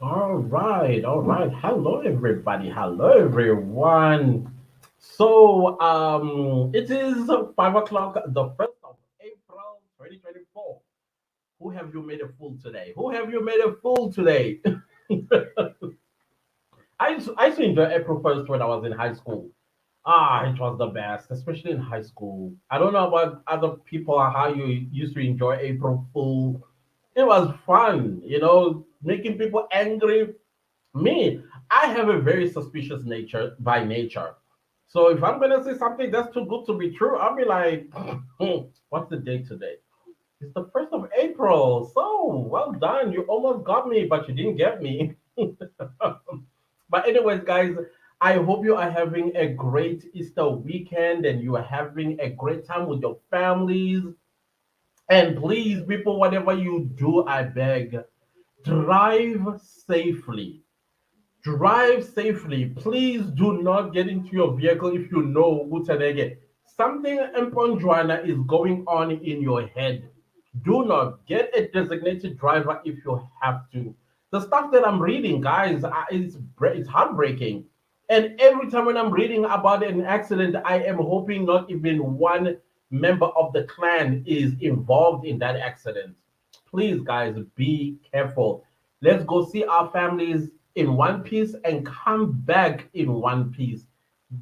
All right. Hello, everybody. Hello, everyone. So, it is 5 o'clock, the 1st of April, 2024. Who have you made a fool today? Who have you made a fool today? I used to enjoy April 1st when I was in high school. It was the best, especially in high school. I don't know about other people how you used to enjoy April Fool. It was fun, making people angry. Me, I have a very suspicious nature by nature. So if I'm gonna say something that's too good to be true, I'll be like, what's the date today? It's the 1st of April. So well done. You almost got me, but you didn't get me. But anyways, guys, I hope you are having a great Easter weekend and you are having a great time with your families. And please, people, whatever you do, I beg, drive safely. Drive safely. Please do not get into your vehicle if you know Utanege. Something Mponjwana is going on in your head. Do not get a designated driver if you have to. The stuff that I'm reading, guys, it's heartbreaking. And every time when I'm reading about an accident, I am hoping not even one member of the clan is involved in that accident. Please, guys, be careful. Let's go see our families in one piece and come back in one piece.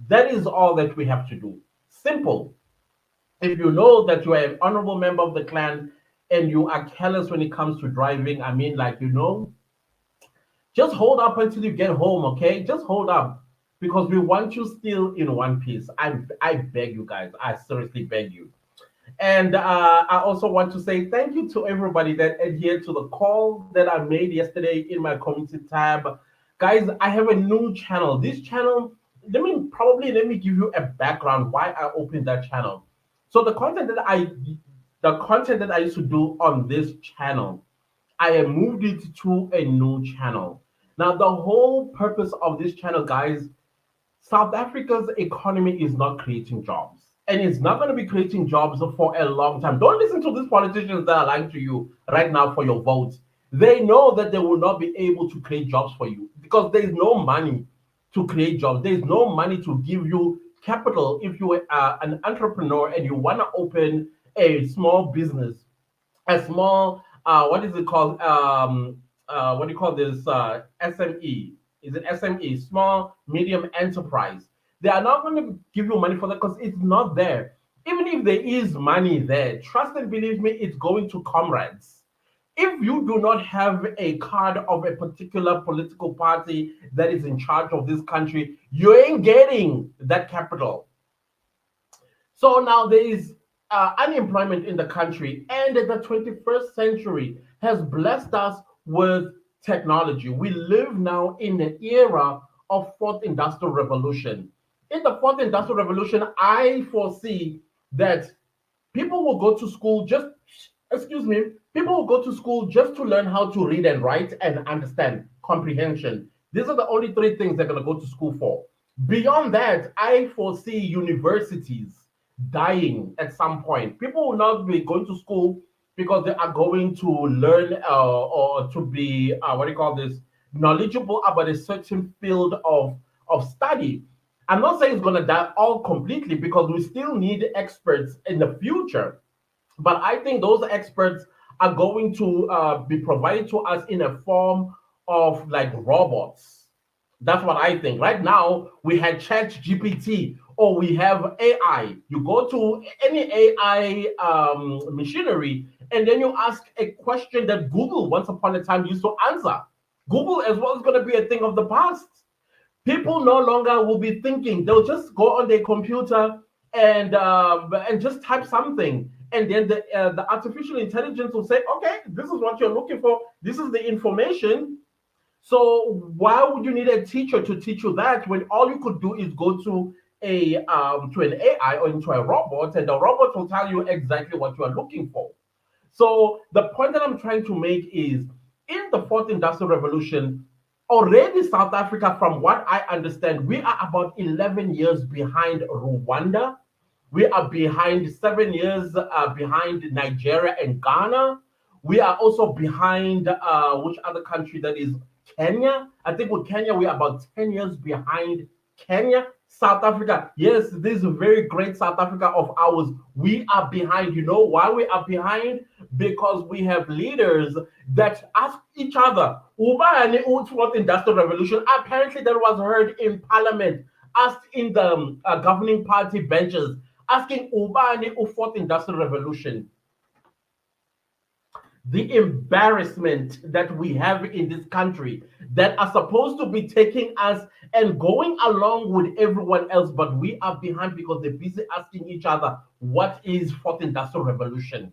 That is all that we have to do. Simple. If you know that you are an honorable member of the clan and you are careless when it comes to driving, I mean, like, just hold up until you get home, okay? Just hold up because we want you still in one piece. I beg you guys. I seriously beg you. And I also want to say thank you to everybody that adhered to the call that I made yesterday in my community tab. Guys, I have a new channel. This channel, let me give you a background why I opened that channel. So the content that I used to do on this channel, I have moved it to a new channel. Now, the whole purpose of this channel, guys, South Africa's economy is not creating jobs. And it's not going to be creating jobs for a long time. Don't listen to these politicians that are lying to you right now for your votes. They know that they will not be able to create jobs for you because there's no money to create jobs. There's no money to give you capital if you are an entrepreneur and you want to open a small business, a small what is it called? What do you call this? SME. Is it SME? Small medium enterprise. They are not going to give you money for that because it's not there. Even if there is money there, trust and believe me, it's going to comrades. If you do not have a card of a particular political party that is in charge of this country, you ain't getting that capital. So now there is unemployment in the country, and the 21st century has blessed us with technology. We live now in an era of fourth industrial revolution. In the fourth industrial revolution, I foresee that people will go to school just excuse me people will go to school just to learn how to read and write and understand comprehension. These are the only three things they're going to go to school for. Beyond that, I foresee universities dying at some point. People will not be going to school because they are going to learn or to be what do you call this, knowledgeable about a certain field of study. I'm not saying it's going to die all completely because we still need experts in the future, but I think those experts are going to be provided to us in a form of like robots. That's what I think. Right now, we had Chat GPT or we have AI. You go to any AI machinery and then you ask a question that Google once upon a time used to answer. Google as well is going to be a thing of the past. People no longer will be thinking. They'll just go on their computer and just type something, and then the artificial intelligence will say, "Okay, this is what you're looking for. This is the information." So why would you need a teacher to teach you that when all you could do is go to an AI or into a robot, and the robot will tell you exactly what you are looking for? So the point that I'm trying to make is in the fourth industrial revolution, already South Africa, from what I understand, we are about 11 years behind Rwanda. We are behind 7 years behind Nigeria and Ghana. We are also behind which other country that is? Kenya. I think with Kenya, we're about 10 years behind Kenya. South Africa, yes, this very great South Africa of ours, we are behind. You know why we are behind? Because we have leaders that ask each other, "Ubani fourth industrial revolution." Apparently, that was heard in parliament, asked in the governing party benches, asking Ubani fourth industrial revolution. The embarrassment that we have in this country that are supposed to be taking us and going along with everyone else, but we are behind because they're busy asking each other, what is fourth industrial revolution?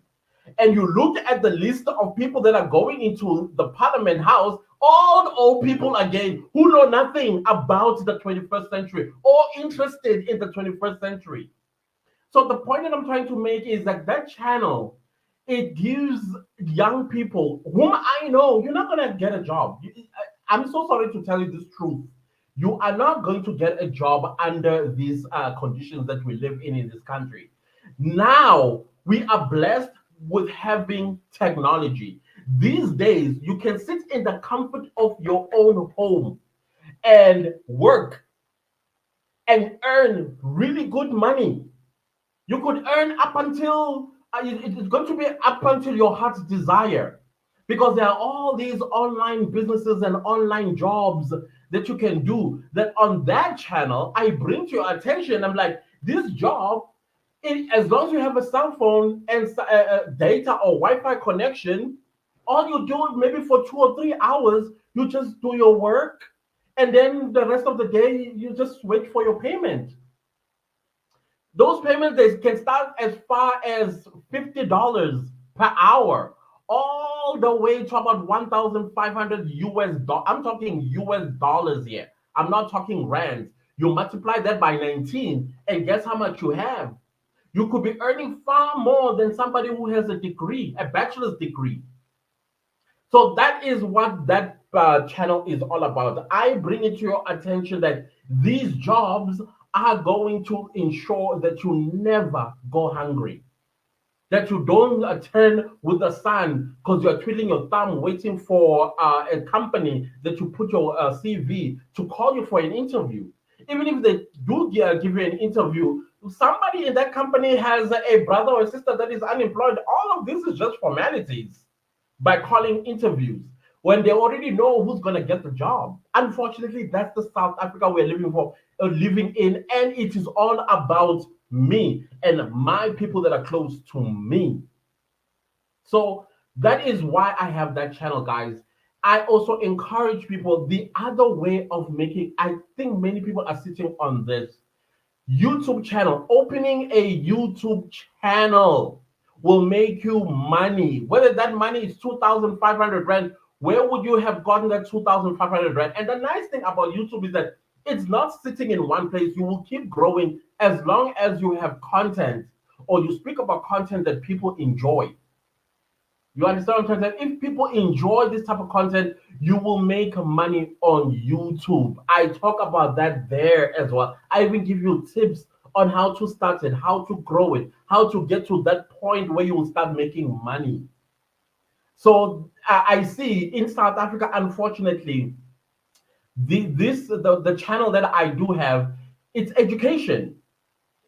And you look at the list of people that are going into the parliament house, all old people again who know nothing about the 21st century or interested in the 21st century. So the point that I'm trying to make is that that channel, it gives young people whom I know you're not gonna get a job. I'm so sorry to tell you this truth. You are not going to get a job under these conditions that we live in this country. Now we are blessed with having technology. These days, you can sit in the comfort of your own home and work and earn really good money. You could earn up until it's going to be up until your heart's desire, because there are all these online businesses and online jobs that you can do. That on that channel, I bring to your attention. I'm like, this job, as long as you have a cell phone and data or Wi-Fi connection, all you do maybe for 2 or 3 hours, you just do your work, and then the rest of the day you just wait for your payment. Those payments, they can start as far as $50 per hour, all the way to about 1,500 US dollars. I'm talking US dollars here. I'm not talking rands. You multiply that by 19, and guess how much you have? You could be earning far more than somebody who has a degree, a bachelor's degree. So that is what that channel is all about. I bring it to your attention that these jobs are going to ensure that you never go hungry, that you don't turn with the sun because you're twiddling your thumb waiting for a company that you put your CV to call you for an interview. Even if they do give you an interview, somebody in that company has a brother or sister that is unemployed. All of this is just formalities by calling interviews when they already know who's going to get the job. Unfortunately, that's the South Africa we're living in, and it is all about me and my people that are close to me. So that is why I have that channel, guys. I also encourage people the other way of making. I think many people are sitting on this YouTube channel. Opening a YouTube channel will make you money. Whether that money is 2,500 rand, where would you have gotten that 2,500 rand? And the nice thing about YouTube is that it's not sitting in one place. You will keep growing as long as you have content or you speak about content that people enjoy. You understand what I'm saying? If people enjoy this type of content, you will make money on YouTube. I talk about that there as well. I even give you tips on how to start it, how to grow it, how to get to that point where you will start making money. So I see in South Africa, unfortunately, the channel that I do have, it's education.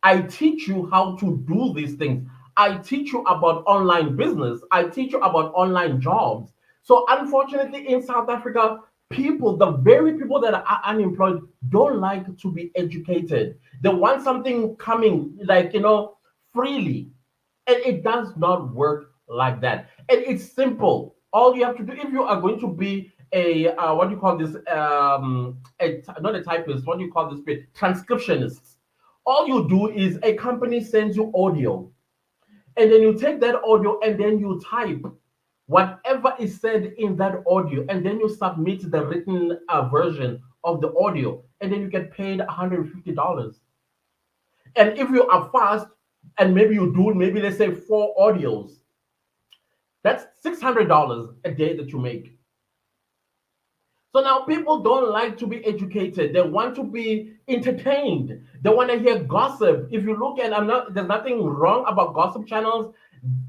I teach you how to do these things. I teach you about online business. I teach you about online jobs. So unfortunately, in South Africa, people, the very people that are unemployed, don't like to be educated. They want something coming, like, freely. And it does not work like that. And it's simple. All you have to do, if you are going to be a what do you call this? Not a typist. What do you call this? Transcriptionist. All you do is a company sends you audio, and then you take that audio and then you type whatever is said in that audio, and then you submit the written version of the audio, and then you get paid $150. And if you are fast, and maybe you do maybe let's say 4 audios, that's $600 a day that you make. So now people don't like to be educated. They want to be entertained. They want to hear gossip. If you look at, there's nothing wrong about gossip channels.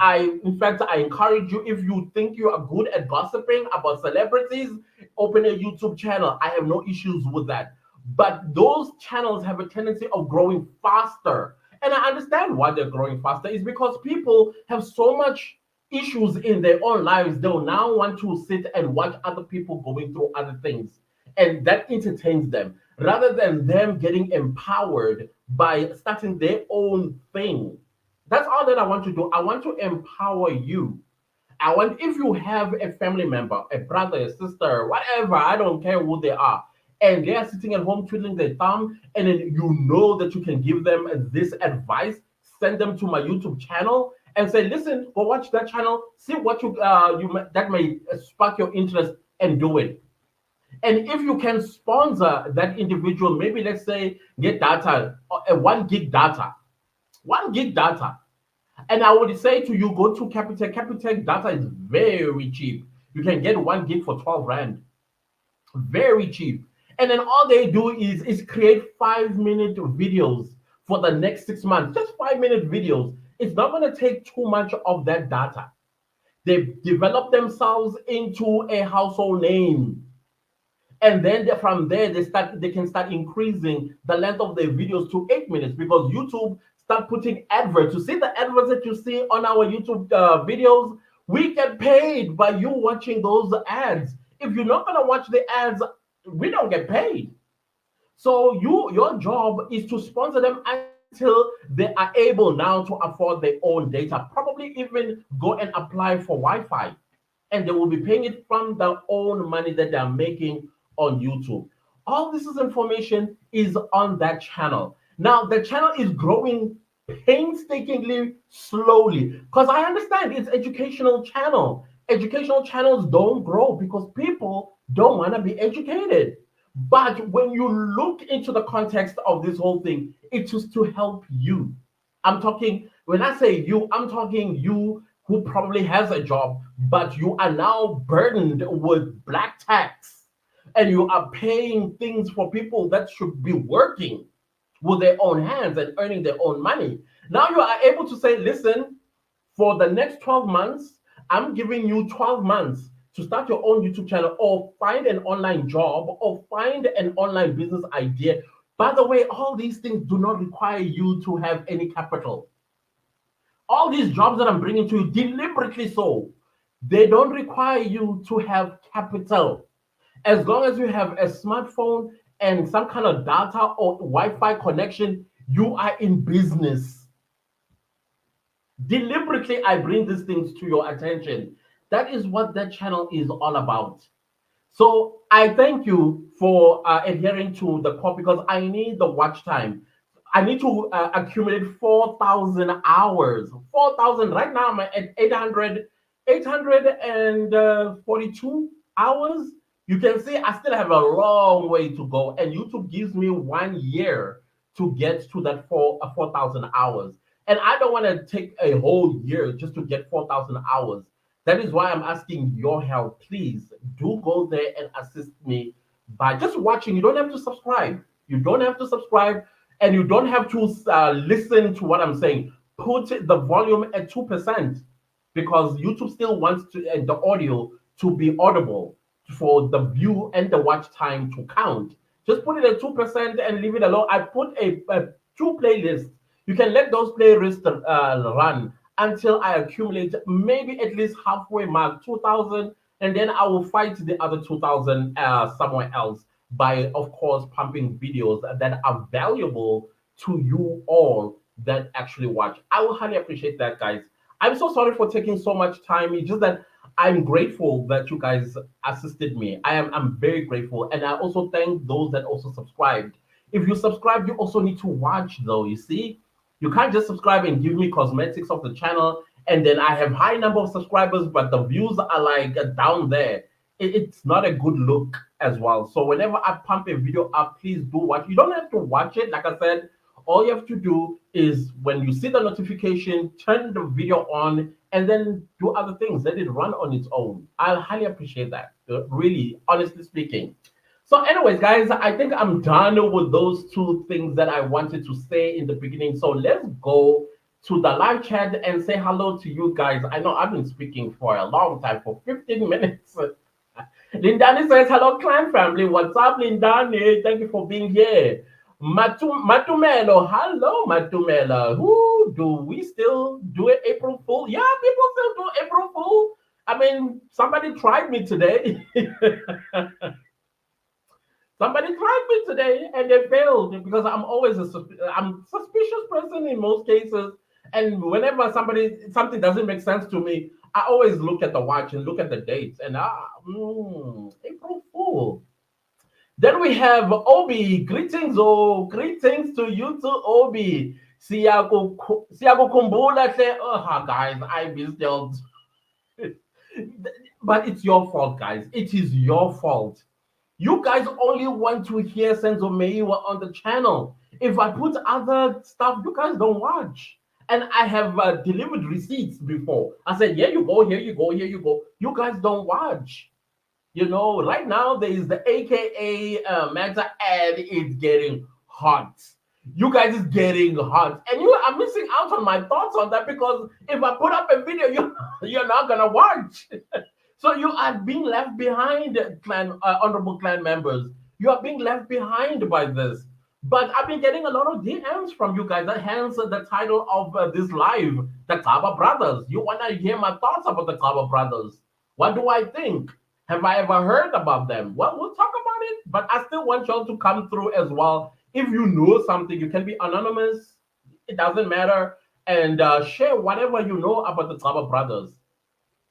In fact, I encourage you, if you think you are good at gossiping about celebrities, open a YouTube channel. I have no issues with that. But those channels have a tendency of growing faster. And I understand why they're growing faster is because people have so much issues in their own lives. They'll now want to sit and watch other people going through other things. And that entertains them rather than them getting empowered by starting their own thing. That's all that I want to do. I want to empower you. I want, if you have a family member, a brother, a sister, whatever, I don't care who they are, and they are sitting at home twiddling their thumb, and then you know that you can give them this advice, send them to my YouTube channel and say, listen, go watch that channel, see what that may spark your interest and do it. And if you can sponsor that individual, maybe let's say get data, a 1 gig data, 1 gig data. And I would say to you, go to Capitec. Capitec data is very cheap. You can get 1 gig for 12 Rand. Very cheap. And then all they do is create 5 minute videos for the next 6 months. Just 5 minute videos. It's not going to take too much of that data. They develop themselves into a household name. And then from there they can start increasing the length of their videos to 8 minutes because YouTube start putting adverts. You see the adverts that you see on our YouTube videos, we get paid by you watching those ads. If you're not going to watch the ads, we don't get paid. So your job is to sponsor them until they are able now to afford their own data, probably even go and apply for Wi-Fi, and they will be paying it from their own money that they are making on YouTube. All this is information is on that channel. Now the channel is growing painstakingly slowly because I understand it's educational channel. Educational channels don't grow because people don't want to be educated. But when you look into the context of this whole thing, it's just to help you. I'm talking, when I say you, I'm talking you who probably has a job, but you are now burdened with black tax and you are paying things for people that should be working with their own hands and earning their own money. Now you are able to say, listen, for the next 12 months, I'm giving you 12 months to start your own YouTube channel or find an online job or find an online business idea. By the way, all these things do not require you to have any capital. All these jobs that I'm bringing to you, deliberately so, they don't require you to have capital. As long as you have a smartphone and some kind of data or Wi-Fi connection, you are in business. Deliberately, I bring these things to your attention. That is what that channel is all about. So I thank you for adhering to the call because I need the watch time. I need to accumulate 4,000 hours. 4,000. Right now, I'm at 842 hours. You can see I still have a long way to go. And YouTube gives me 1 year to get to that 4,000 hours. And I don't want to take a whole year just to get 4,000 hours. That is why I'm asking your help. Please do go there and assist me by just watching. You don't have to subscribe. You don't have to subscribe and you don't have to listen to what I'm saying. Put the volume at 2% because YouTube still wants the audio to be audible for the view and the watch time to count. Just put it at 2% and leave it alone. I put two playlists. You can let those playlists run until I accumulate maybe at least halfway mark 2,000, and then I will fight the other 2,000 somewhere else by, of course, pumping videos that are valuable to you all that actually watch. I will highly appreciate that, guys. I'm so sorry for taking so much time. It's just that I'm grateful that you guys assisted me. I'm very grateful, and I also thank those that also subscribed. If you subscribe, you also need to watch, though. You see, you can't just subscribe and give me cosmetics of the channel, and then I have high number of subscribers, but the views are like down there. It's not a good look as well. So whenever I pump a video up, please do watch. You don't have to watch it. Like I said, all you have to do is when you see the notification, turn the video on, and then do other things. Let it run on its own. I'll highly appreciate that. Really, honestly speaking. So anyways, guys, I think I'm done with those two things that I wanted to say in the beginning. So let's go to the live chat and say hello to you guys. I know I've been speaking for a long time, for 15 minutes. Lindani says, hello, clan family. What's up, Lindani? Thank you for being here. Matumelo, hello, Matumela. Who do we still do it April Fool? Yeah, people still do April Fool. I mean, somebody tried me today. Somebody tried me today and they failed because I'm always I'm suspicious person in most cases. And whenever something doesn't make sense to me, I always look at the watch and look at the dates and April Fool. Then we have Obi. Greetings, oh, greetings to you too, Obi. Siyakukumbula hle. Oh, guys, I missed your. But it's your fault, guys. It is your fault. You guys only want to hear Senzo Meyiwa on the channel. If I put other stuff, you guys don't watch. And I have delivered receipts before. I said, yeah, you go, here you go, here you go. You guys don't watch. Right now there is the AKA Meta and it's getting hot. You guys is getting hot. And you are missing out on my thoughts on that because if I put up a video, you're not going to watch. So you are being left behind, honorable clan members. You are being left behind by this. But I've been getting a lot of DMs from you guys. Hence the title of this live, the Gcaba Brothers. You want to hear my thoughts about the Gcaba Brothers? What do I think? Have I ever heard about them? Well, we'll talk about it. But I still want y'all to come through as well. If you know something, you can be anonymous. It doesn't matter. And share whatever you know about the Gcaba Brothers.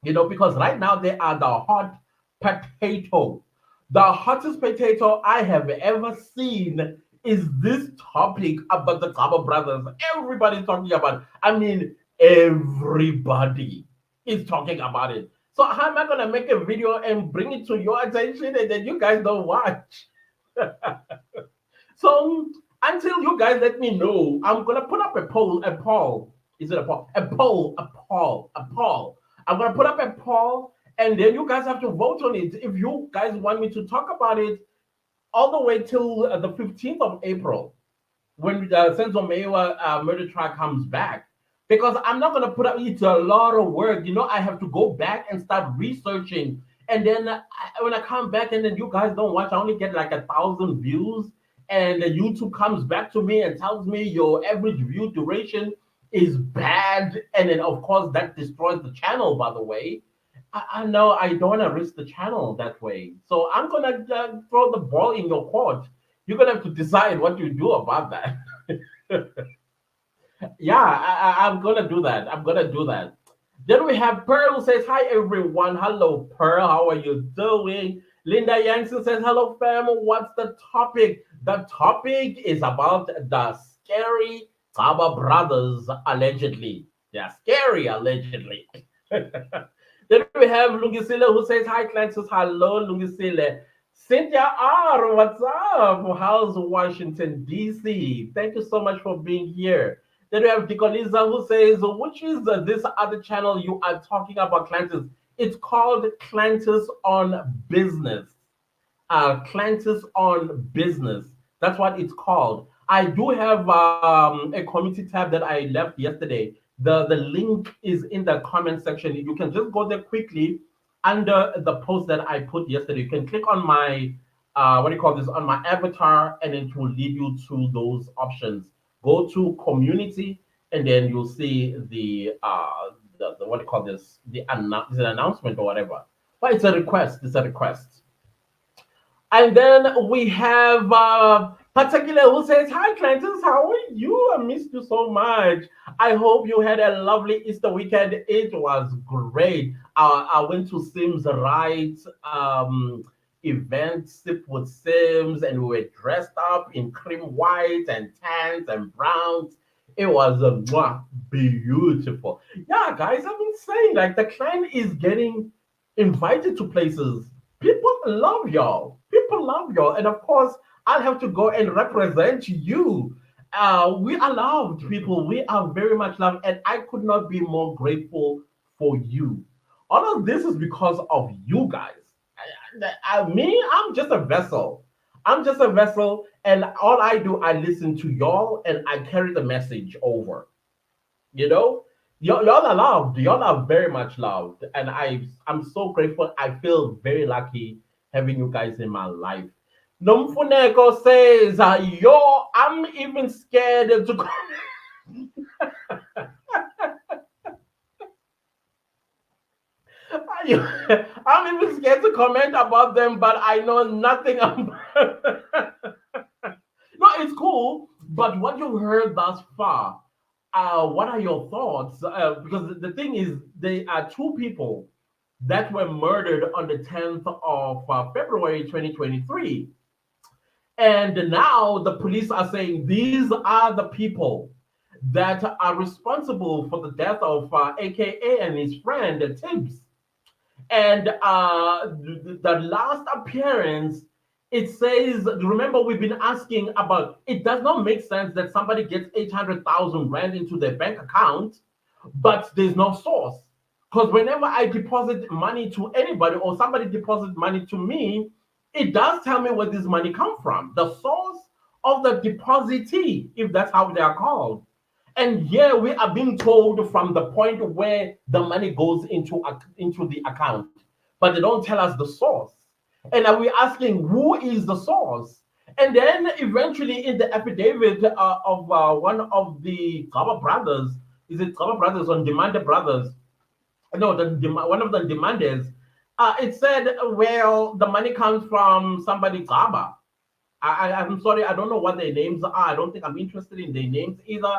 Because right now they are the hot potato. The hottest potato I have ever seen is this topic about the Gcaba Brothers. Everybody's talking about it. I mean, everybody is talking about it. So how am I gonna make a video and bring it to your attention and then you guys don't watch? So until you guys let me know, I'm gonna put up a poll. Is it a poll? A poll. I'm gonna put up a poll, and then you guys have to vote on it. If you guys want me to talk about it all the way till the 15th of April, when the Senzo Meyiwa murder trial comes back, because I'm not gonna put up. It's a lot of work. I have to go back and start researching, and then when I come back, and then you guys don't watch, I only get like 1,000 views, and then YouTube comes back to me and tells me your average view duration is bad, and then of course that destroys the channel. By the way, I know I don't want to risk the channel that way, so I'm gonna throw the ball in your court. You're gonna have to decide what you do about that. Yeah, I'm gonna do that. I'm gonna do that. Then we have Pearl who says, hi everyone. Hello, Pearl. How are you doing? Linda Yankson says, hello, fam. What's the topic? The topic is about the scary Gcaba Brothers, allegedly. They're scary, allegedly. Then we have Lungisile who says, hi, Clancy. Hello, Lungisile. Cynthia R, what's up? How's Washington, D.C.? Thank you so much for being here. Then we have Dicoliza who says, which is this other channel you are talking about, Clantis? It's called Clantis on Business. Clantis on Business. That's what it's called. I do have a community tab that I left yesterday. The link is in the comment section. You can just go there quickly under the post that I put yesterday. You can click on my what do you call this, on my avatar, and it will lead you to those options. Go to community, and then you'll see the what do you call this, is an announcement or whatever. But it's a request. It's a request. And then we have Particular who says, hi, Clantis, how are you? I missed you so much. I hope you had a lovely Easter weekend. It was great. I went to Sims Right event, Sip with Sims, and we were dressed up in cream white and tans and browns. It was beautiful. Yeah, guys, I've been saying, like, the clan is getting invited to places. People love y'all. People love y'all. And of course, I'll have to go and represent you. We are loved, people. We are very much loved. And I could not be more grateful for you. All of this is because of you guys. I'm just a vessel. I'm just a vessel. And all I do, I listen to y'all and I carry the message over. You know? Y'all are loved. Y'all are very much loved, and I'm so grateful. I feel very lucky having you guys in my life. Nomfuneko says, "Yo, I'm even scared to come." I'm even scared to comment about them, but I know nothing about. No, it's cool. But what you've heard thus far, what are your thoughts? Because the thing is, there are two people that were murdered on the 10th of February 2023. And now the police are saying these are the people that are responsible for the death of AKA and his friend Tibbs. And the last appearance, it says, remember, we've been asking about it does not make sense that somebody gets 800,000 rand into their bank account, but there's no source. Because whenever I deposit money to anybody or somebody deposits money to me, it does tell me where this money come from, the source of the depositee, if that's how they are called. And here we are being told from the point where the money goes into the account, but they don't tell us the source. And are we asking who is the source? And then eventually in the affidavit of one of the Gcaba brothers, is it Gcaba brothers or Demand brothers? No, one of the demanders, it said, well, the money comes from somebody Gcaba. I'm sorry, I don't know what their names are. I don't think I'm interested in their names either.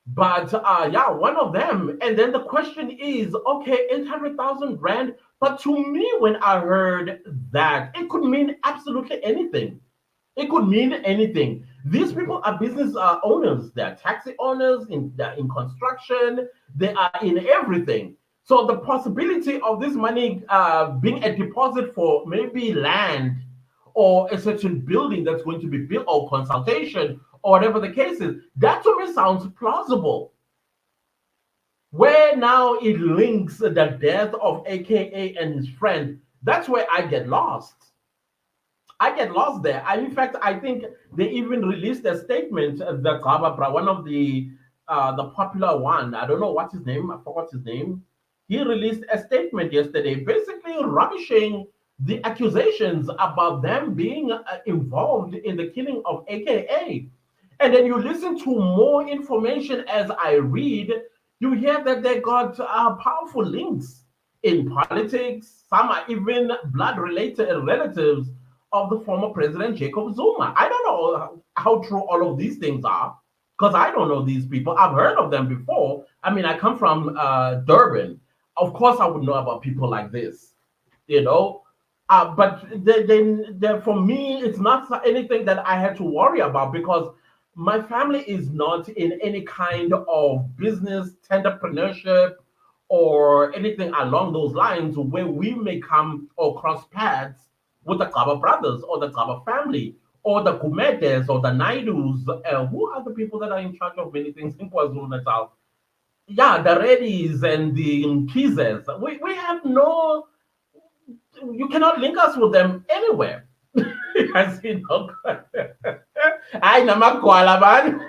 But yeah, one of them. And then the question is, okay, 800,000 rand. But to me, when I heard that, it could mean absolutely anything. It could mean anything. These people are business owners. They're taxi owners, they're in construction, they are in everything. So the possibility of this money being a deposit for maybe land or a certain building that's going to be built or consultation or whatever the case is, that to me sounds plausible. Where now it links the death of AKA and his friend, that's where I get lost. I get lost there. In fact, I think they even released a statement. The Gcaba, one of the popular one. I don't know what's his name. I forgot his name. He released a statement yesterday, basically rubbishing the accusations about them being involved in the killing of AKA. And then you listen to more information as I read. You hear that they got powerful links in politics. Some are even blood related relatives of the former president Jacob Zuma. I don't know how true all of these things are because I don't know these people. I've heard of them before. I mean, I come from Durban. Of course, I would know about people like this, you know. But for me, it's not anything that I had to worry about because my family is not in any kind of business, entrepreneurship, or anything along those lines where we may come or cross paths with the Gcaba brothers or the Gcaba family or the Kumetes or the Naidus. Who are the people that are in charge of many things in KwaZulu Natal? Yeah, the Reddies and the Nkizes. We have no, you cannot link us with them anywhere. I see no. Ay, namagwala man.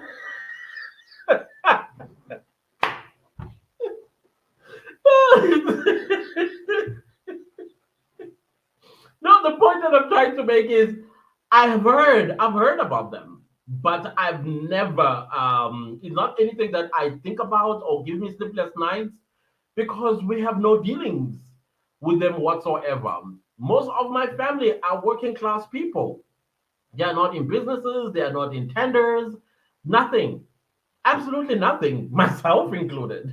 No, the point that I'm trying to make is I've heard about them, but I've never it's not anything that I think about or give me sleepless nights because we have no dealings with them whatsoever. Most of my family are working class people. They are not in businesses, they are not in tenders, nothing. Absolutely nothing, myself included.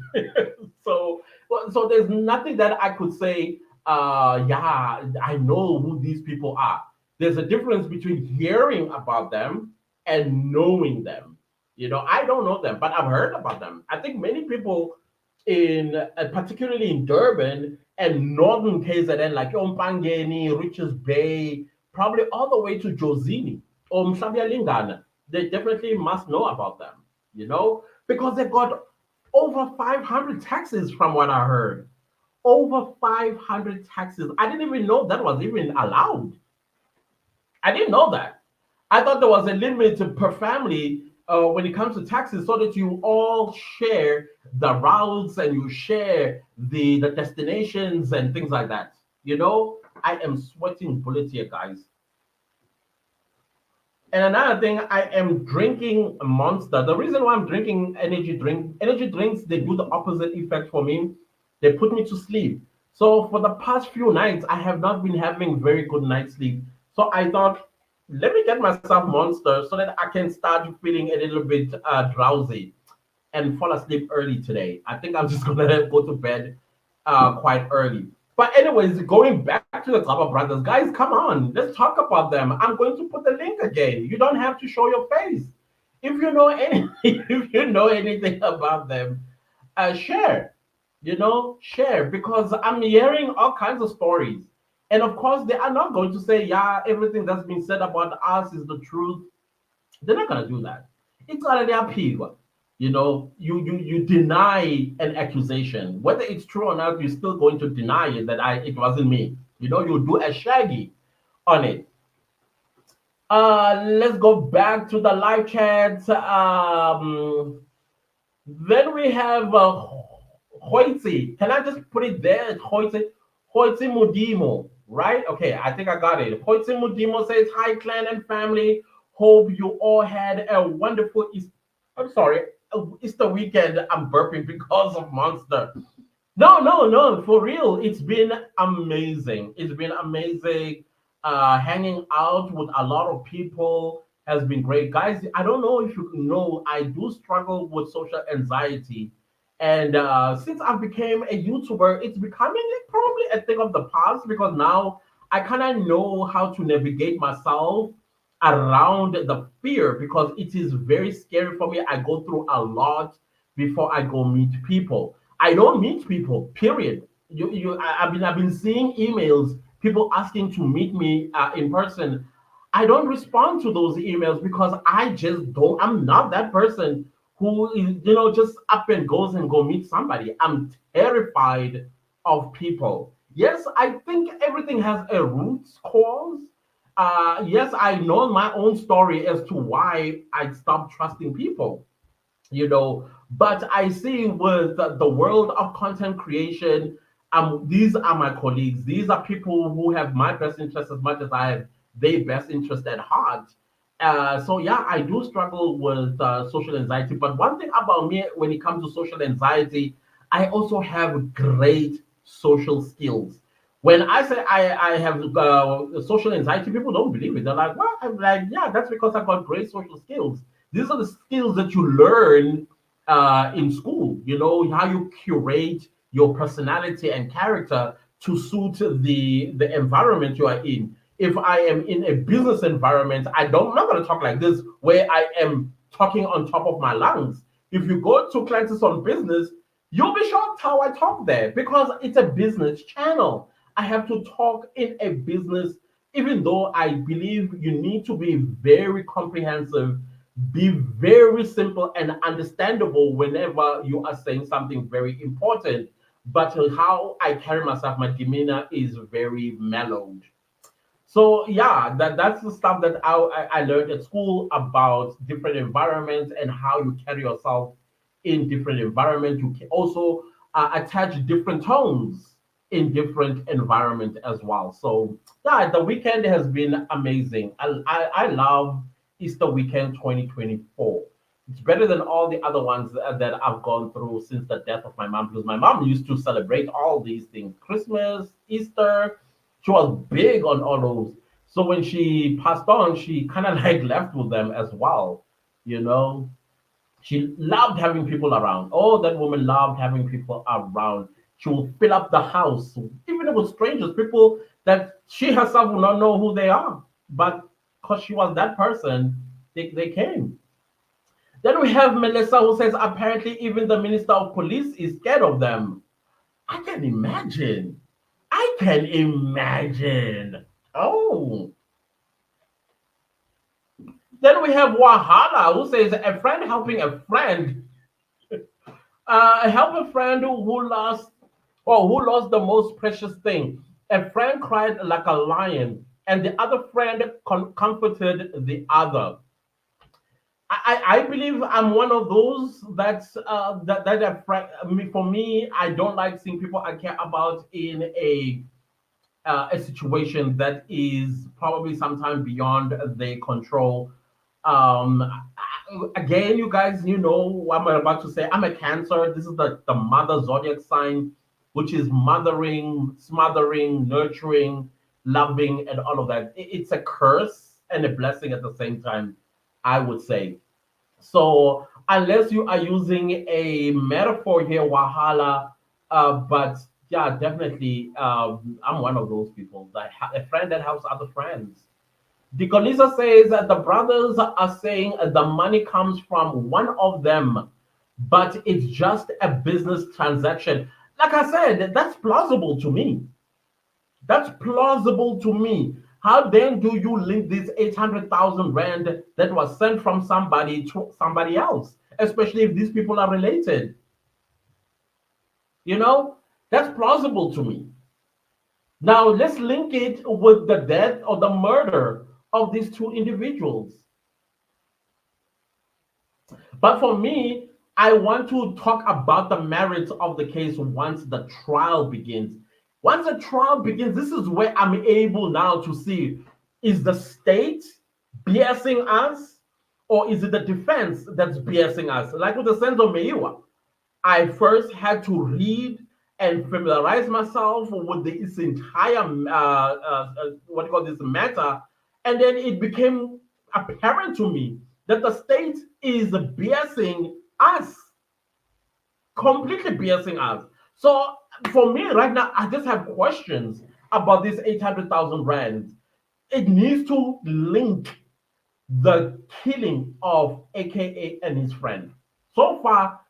So, so there's nothing that I could say. Yeah, I know who these people are. There's a difference between hearing about them and knowing them. You know, I don't know them, but I've heard about them. I think many people in, particularly in Durban and northern KZN, like Ompangeni, Richards Bay, probably all the way to Jozini or Mshabia, they definitely must know about them, you know, because they got over 500 taxes from what I heard. Over 500 taxes. I didn't even know that was even allowed. I didn't know that. I thought there was a limit per family when it comes to taxes, so that you all share the routes and you share the destinations and things like that. You know, I am sweating bullets here, guys. And another thing, I am drinking Monster. The reason why I'm drinking energy drinks, they do the opposite effect for me. They put me to sleep. So for the past few nights, I have not been having very good night's sleep. So I thought, let me get myself Monster so that I can start feeling a little bit drowsy and fall asleep early today. I think I'm just gonna go to bed quite early. But anyways, going back to the Gcaba Brothers, guys, come on, let's talk about them. I'm going to put the link again. You don't have to show your face. If you know any, if you know anything about them, share. You know, share because I'm hearing all kinds of stories, and of course, they are not going to say, "Yeah, everything that's been said about us is the truth." They're not gonna do that. It's already appeal. You know, you deny an accusation. Whether it's true or not, you're still going to deny it that it wasn't me. You know, you do a shaggy on it. Let's go back to the live chat. Then we have Hoitzi. Can I just put it there? Hoitzi, Hoitzi Mudimo, right? Okay, I think I got it. Hoitzi Mudimo says, "Hi, clan and family. Hope you all had a wonderful I'm sorry, Easter weekend." I'm burping because of Monster. No, no, no, for real. It's been amazing. It's been amazing. Hanging out with a lot of people has been great. Guys, I don't know if you know, I do struggle with social anxiety. And since I became a YouTuber, it's becoming probably a thing of the past because now I kind of know how to navigate myself around the fear because it is very scary for me. I go through a lot before I go meet people. I don't meet people. Period. I've been seeing emails, people asking to meet me in person. I don't respond to those emails because I just don't. I'm not that person who is just up and goes and go meet somebody. I'm terrified of people. Yes, I think everything has a root cause. Yes, I know my own story as to why I stopped trusting people, but I see with the world of content creation, these are my colleagues. These are people who have my best interest as much as I have their best interest at heart. So yeah, I do struggle with social anxiety. But one thing about me when it comes to social anxiety, I also have great social skills. When I say I have social anxiety, people don't believe it. They're like, "What?" I'm like, "Yeah, that's because I've got great social skills." These are the skills that you learn in school. You know how you curate your personality and character to suit the environment you are in. If I am in a business environment, I'm not going to talk like this where I am talking on top of my lungs. If you go to classes on business, you'll be shocked how I talk there because it's a business channel. I have to talk in a business, even though I believe you need to be very comprehensive, be very simple and understandable whenever you are saying something very important. But how I carry myself, my demeanor is very mellowed. So yeah, that's the stuff that I learned at school about different environments and how you carry yourself in different environments. You can also attach different tones in different environments as well. So yeah, the weekend has been amazing. I love Easter weekend 2024. It's better than all the other ones that I've gone through since the death of my mom, because my mom used to celebrate all these things: Christmas, Easter. She was big on all those. So when she passed on, she kind of like left with them as well. You know, she loved having people around. Oh, that woman loved having people around. She would fill up the house, even if it was strangers, people that she herself would not know who they are. But because she was that person, they came. Then we have Melissa who says apparently even the minister of police is scared of them. I can imagine. I can imagine. Oh. Then we have Wahala who says a friend helping a friend. Help a friend who lost the most precious thing. A friend cried like a lion, and the other friend comforted the other. I believe I'm one of those that are I mean, for me, I don't like seeing people I care about in a situation that is probably sometime beyond their control. Again, you guys, you know what I'm about to say. I'm a Cancer. This is the mother zodiac sign, which is mothering, smothering, nurturing, loving, and all of that. It's a curse and a blessing at the same time, I would say. So unless you are using a metaphor here, Wahala, but yeah, definitely, I'm one of those people that a friend that helps other friends. Decolisa says that the brothers are saying the money comes from one of them, but it's just a business transaction. Like I said, that's plausible to me. That's plausible to me. How then do you link this 800,000 rand that was sent from somebody to somebody else, especially if these people are related? You know, that's plausible to me. Now, let's link it with the death or the murder of these two individuals. But for me, I want to talk about the merits of the case once the trial begins. Once the trial begins, this is where I'm able now to see, is the state BSing us or is it the defense that's BSing us? Like with the Senzo Meyiwa, I first had to read and familiarize myself with this entire what do you call this matter, and then it became apparent to me that the state is biasing us, completely biasing us. So for me right now, I just have questions about this 800,000 rand. It needs to link the killing of AKA and his friend. So far,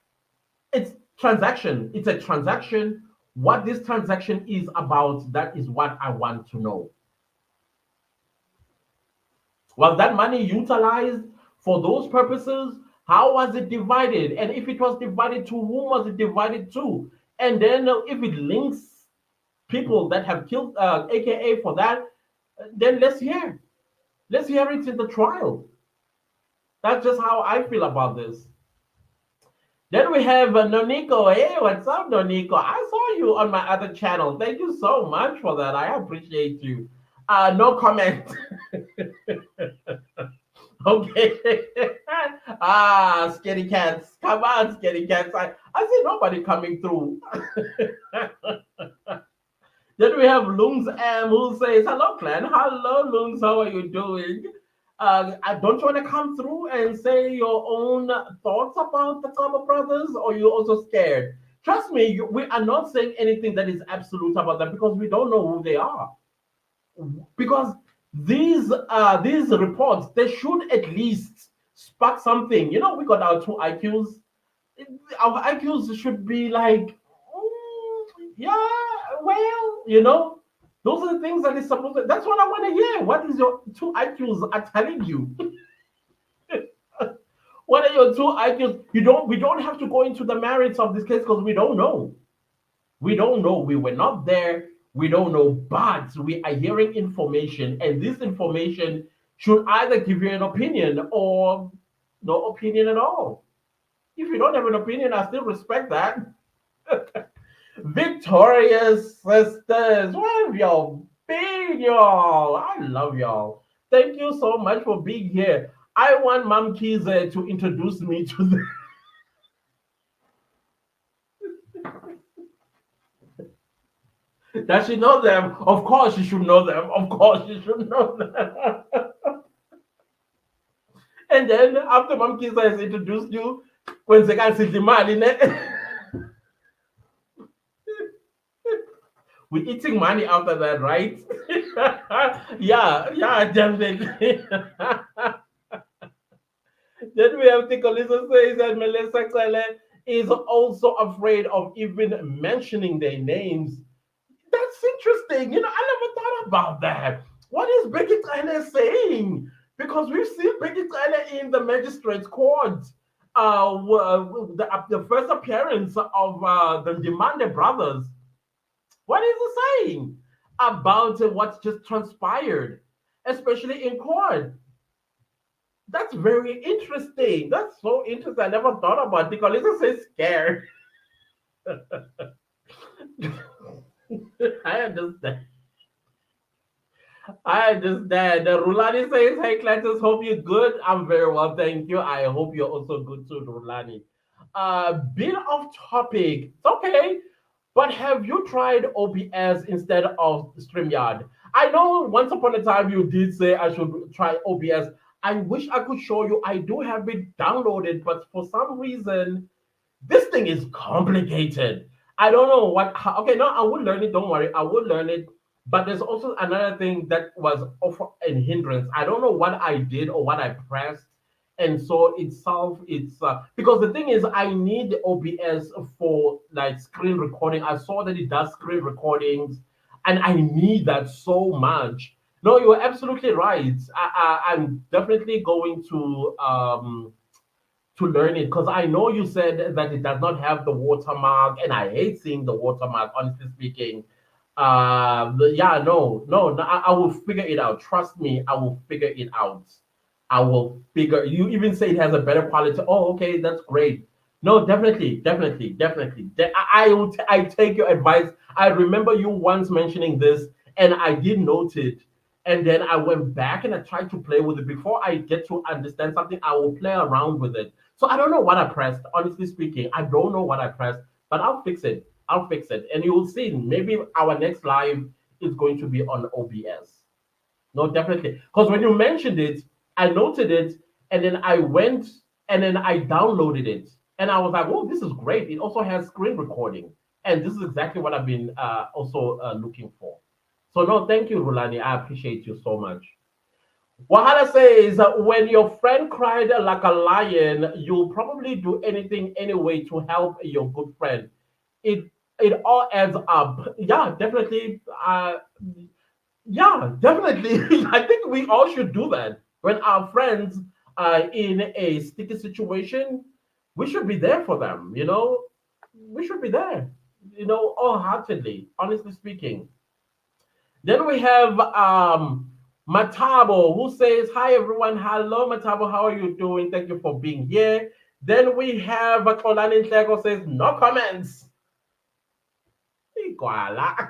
it's transaction. It's a transaction. What this transaction is about, that is what I want to know. Was that money utilized for those purposes? How was it divided? And if it was divided, to whom was it divided to? And then if it links people that have killed AKA for that, then let's hear. Let's hear it in the trial. That's just how I feel about this. Then we have Noniko. Hey, what's up, Noniko? I saw you on my other channel. Thank you so much for that. I appreciate you. No comment. Okay. Scaredy cats. Come on, scaredy cats. I see nobody coming through. Then we have Lungs M who says, hello, clan. Hello, Lungs. How are you doing? Don't you want to come through and say your own thoughts about the Gcaba Brothers, or you also scared? Trust me, we are not saying anything that is absolute about them because we don't know who they are. Because these reports, they should at least spark something. You know, we got our two IQs. Our IQs should be like, yeah, well, those are the things that is supposed to. That's what I want to hear. What is your two IQs are telling you? What are your two IQs? We don't have to go into the merits of this case because we don't know. We don't know. We were not there. We don't know, but we are hearing information, and this information should either give you an opinion or no opinion at all. If you don't have an opinion, I still respect that. Victorious sisters, where have y'all been, y'all? I love y'all. Thank you so much for being here. I want Mom Kize to introduce me to the. Does she know them? Of course, she should know them. Of course, she should know them. And then after Mom Kize has introduced you, when the guy says the man, we're eating money after that, right? Yeah, definitely. Then we have Ticolisa says that Melissa Xele is also afraid of even mentioning their names. That's interesting. I never thought about that. What is Becky Xele saying? Because we've seen Becky Xele in the magistrate's court. The first appearance of the Demanded Brothers. What is he saying about what just transpired, especially in court? That's very interesting. That's so interesting. I never thought about it because Lisa says scared. I understand. I understand. Rulani says, "Hey, Cletus, hope you're good. I'm very well, thank you. I hope you're also good too, Rulani." Bit off topic. It's okay. But have you tried OBS instead of StreamYard? I know once upon a time you did say I should try OBS. I wish I could show you. I do have it downloaded, but for some reason this thing is complicated. I don't know what. Okay, no, I will learn it. Don't worry, I will learn it. But there's also another thing that was offer and hindrance. I don't know what I did or what I pressed, and so itself, it's because the thing is, I need the OBS for like screen recording. I saw that it does screen recordings, and I need that so much. No, you're absolutely right. I'm definitely going to learn it because I know you said that it does not have the watermark, and I hate seeing the watermark, honestly speaking. Yeah, no, I will figure it out. Trust me, I will figure it out. I will figure. You even say it has a better quality. Oh, okay, that's great. No, definitely, definitely, definitely. I take your advice. I remember you once mentioning this, and I did note it. And then I went back and I tried to play with it. Before I get to understand something, I will play around with it. So I don't know what I pressed. Honestly speaking, I don't know what I pressed, but I'll fix it. I'll fix it, and you will see. Maybe our next live is going to be on OBS. No, definitely. Because when you mentioned it, I noted it, and then I went and then I downloaded it, and I was like, "Oh, this is great!" It also has screen recording, and this is exactly what I've been also looking for. So no, thank you, Rulani. I appreciate you so much. Wahala says, when your friend cried like a lion, you'll probably do anything anyway to help your good friend. It it all adds up. Yeah, definitely. Yeah, definitely. I think we all should do that. When our friends are in a sticky situation, we should be there for them, We should be there, wholeheartedly, honestly speaking. Then we have Matabo who says, "Hi everyone, hello Matabo, how are you doing? Thank you for being here." Then we have Kolani Ntego says, "No comments." Iguala.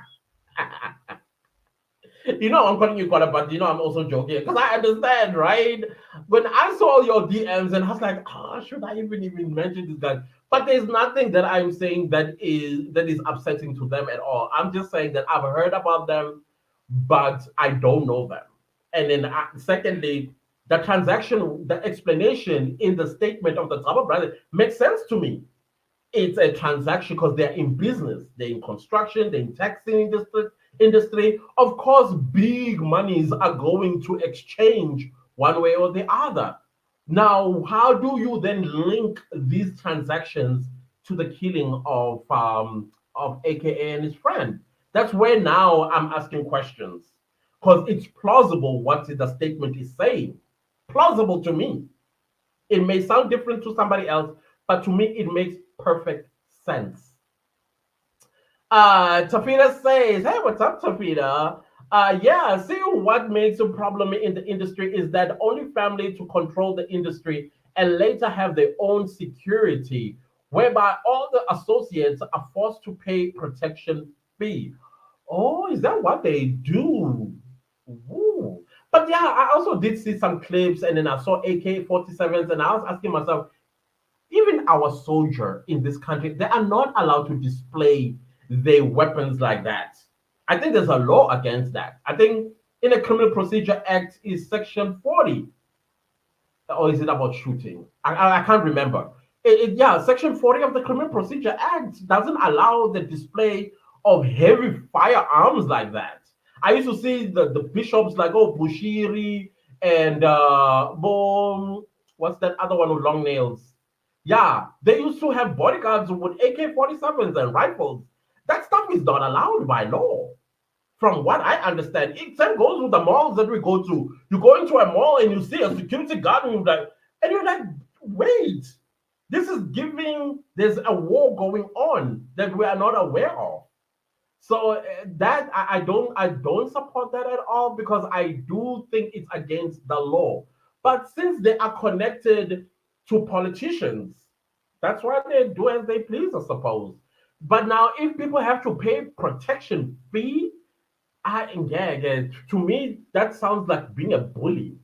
I'm calling you Kola, but I'm also joking because I understand, right? When I saw your DMs and I was like, should I even mention this guy? But there's nothing that I'm saying that is upsetting to them at all. I'm just saying that I've heard about them, but I don't know them. And then, secondly, the transaction, the explanation in the statement of the Gcaba Brothers makes sense to me. It's a transaction because they're in business, they're in construction, they're in taxing industry. Of course, big monies are going to exchange one way or the other. Now, how do you then link these transactions to the killing of AKA and his friend? That's where now I'm asking questions because it's plausible what the statement is saying. Plausible to me. It may sound different to somebody else, but to me, it makes perfect sense. Tafida says, "Hey, what's up, Tafida? Yeah, see what makes a problem in the industry is that only family to control the industry and later have their own security, whereby all the associates are forced to pay protection fee." Oh, is that what they do? Ooh. But yeah, I also did see some clips and then I saw AK-47s and I was asking myself, even our soldier in this country, they are not allowed to display their weapons like that. I think there's a law against that. I think in the Criminal Procedure Act is Section 40, or is it about shooting? I can't remember. Yeah, Section 40 of the Criminal Procedure Act doesn't allow the display of heavy firearms like that. I used to see the bishops like, oh, Bushiri and boom, what's that other one with long nails? Yeah, they used to have bodyguards with AK-47s and rifles. That stuff is not allowed by law. From what I understand, it same goes with the malls that we go to. You go into a mall and you see a security guard, and you're like, wait, this is giving. There's a war going on that we are not aware of. So that I don't support that at all because I do think it's against the law. But since they are connected to politicians, that's why they do as they please, I suppose. But now, if people have to pay protection fee, yeah, to me, that sounds like being a bully.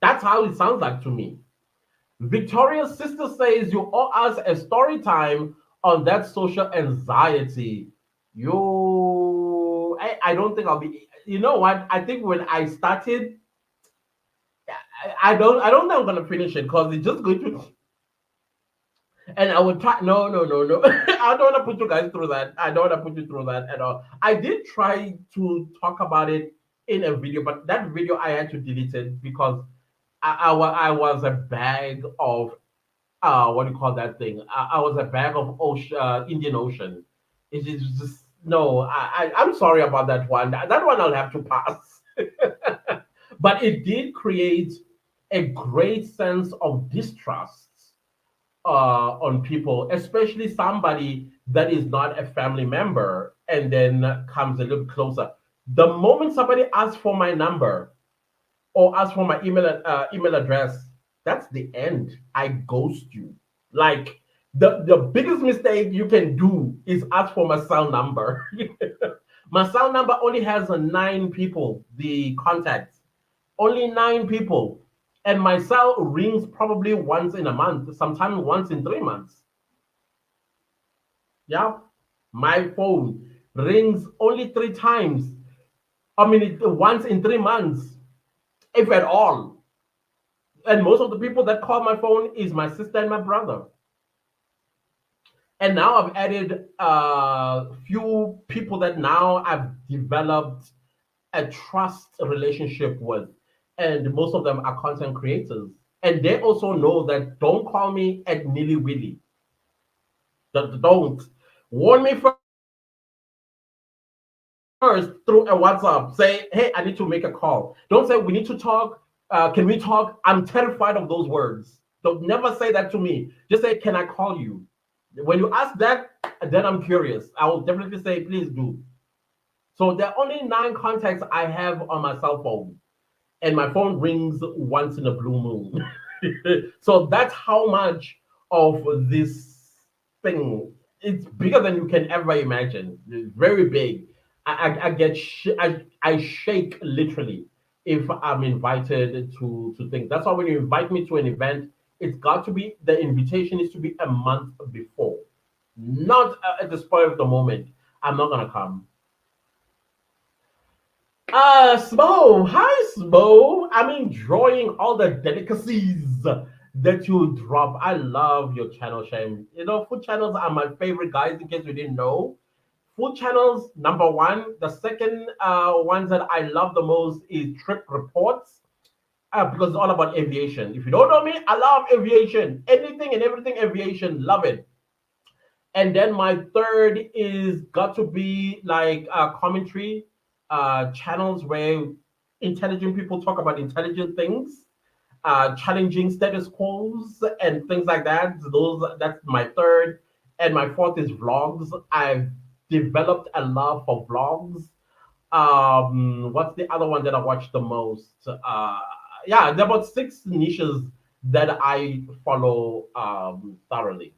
That's how it sounds like to me. Victoria's sister says you owe us a story time on that social anxiety. I don't think I'll be. You know what? I think when I started, I don't think I'm gonna finish it because it's just going to. And I would try. No, no, no, no. I don't want to put you guys through that. I don't want to put you through that at all. I did try to talk about it in a video, but that video I had to delete it because I was a bag of what do you call that thing? I was a bag of ocean, Indian Ocean. It is just no. I'm sorry about that one. That one I'll have to pass. But it did create a great sense of distrust on people, especially somebody that is not a family member, and then comes a little closer. The moment somebody asks for my number or asks for my email address, that's the end. I ghost you. Like the biggest mistake you can do is ask for my cell number. My cell number only has nine people, the contacts, only nine people. And my cell rings probably once in a month, sometimes once in 3 months. Yeah. My phone rings only three times. I mean, once in 3 months, if at all. And most of the people that call my phone is my sister and my brother. And now I've added a few people that now I've developed a trust relationship with, and most of them are content creators. And they also know that don't call me at nilly willy. Don't warn me first through a WhatsApp. Say, hey, I need to make a call. Don't say we need to talk. Can we talk? I'm terrified of those words. Don't never say that to me. Just say, can I call you? When you ask that, then I'm curious. I will definitely say, please do. So there are only nine contacts I have on my cell phone, and my phone rings once in a blue moon. So that's how much of this thing. It's bigger than you can ever imagine. It's very big. I get I shake literally if I'm invited to things. That's why when you invite me to an event, it's got to be the invitation is to be a month before, not at the spur of the moment. I'm not gonna come. Smo, hi Smo. I'm enjoying all the delicacies that you drop. I love your channel, Shame. You know, food channels are my favorite, guys. In case you didn't know, food channels number one. The second ones that I love the most is trip reports because it's all about aviation. If you don't know me, I love aviation. Anything and everything aviation, love it. And then my third is got to be like commentary channels where intelligent people talk about intelligent things, challenging status quos and things like that. That's my third, and my fourth is vlogs. I've developed a love for vlogs. What's the other one that I watch the most? Yeah, there are about six niches that I follow thoroughly.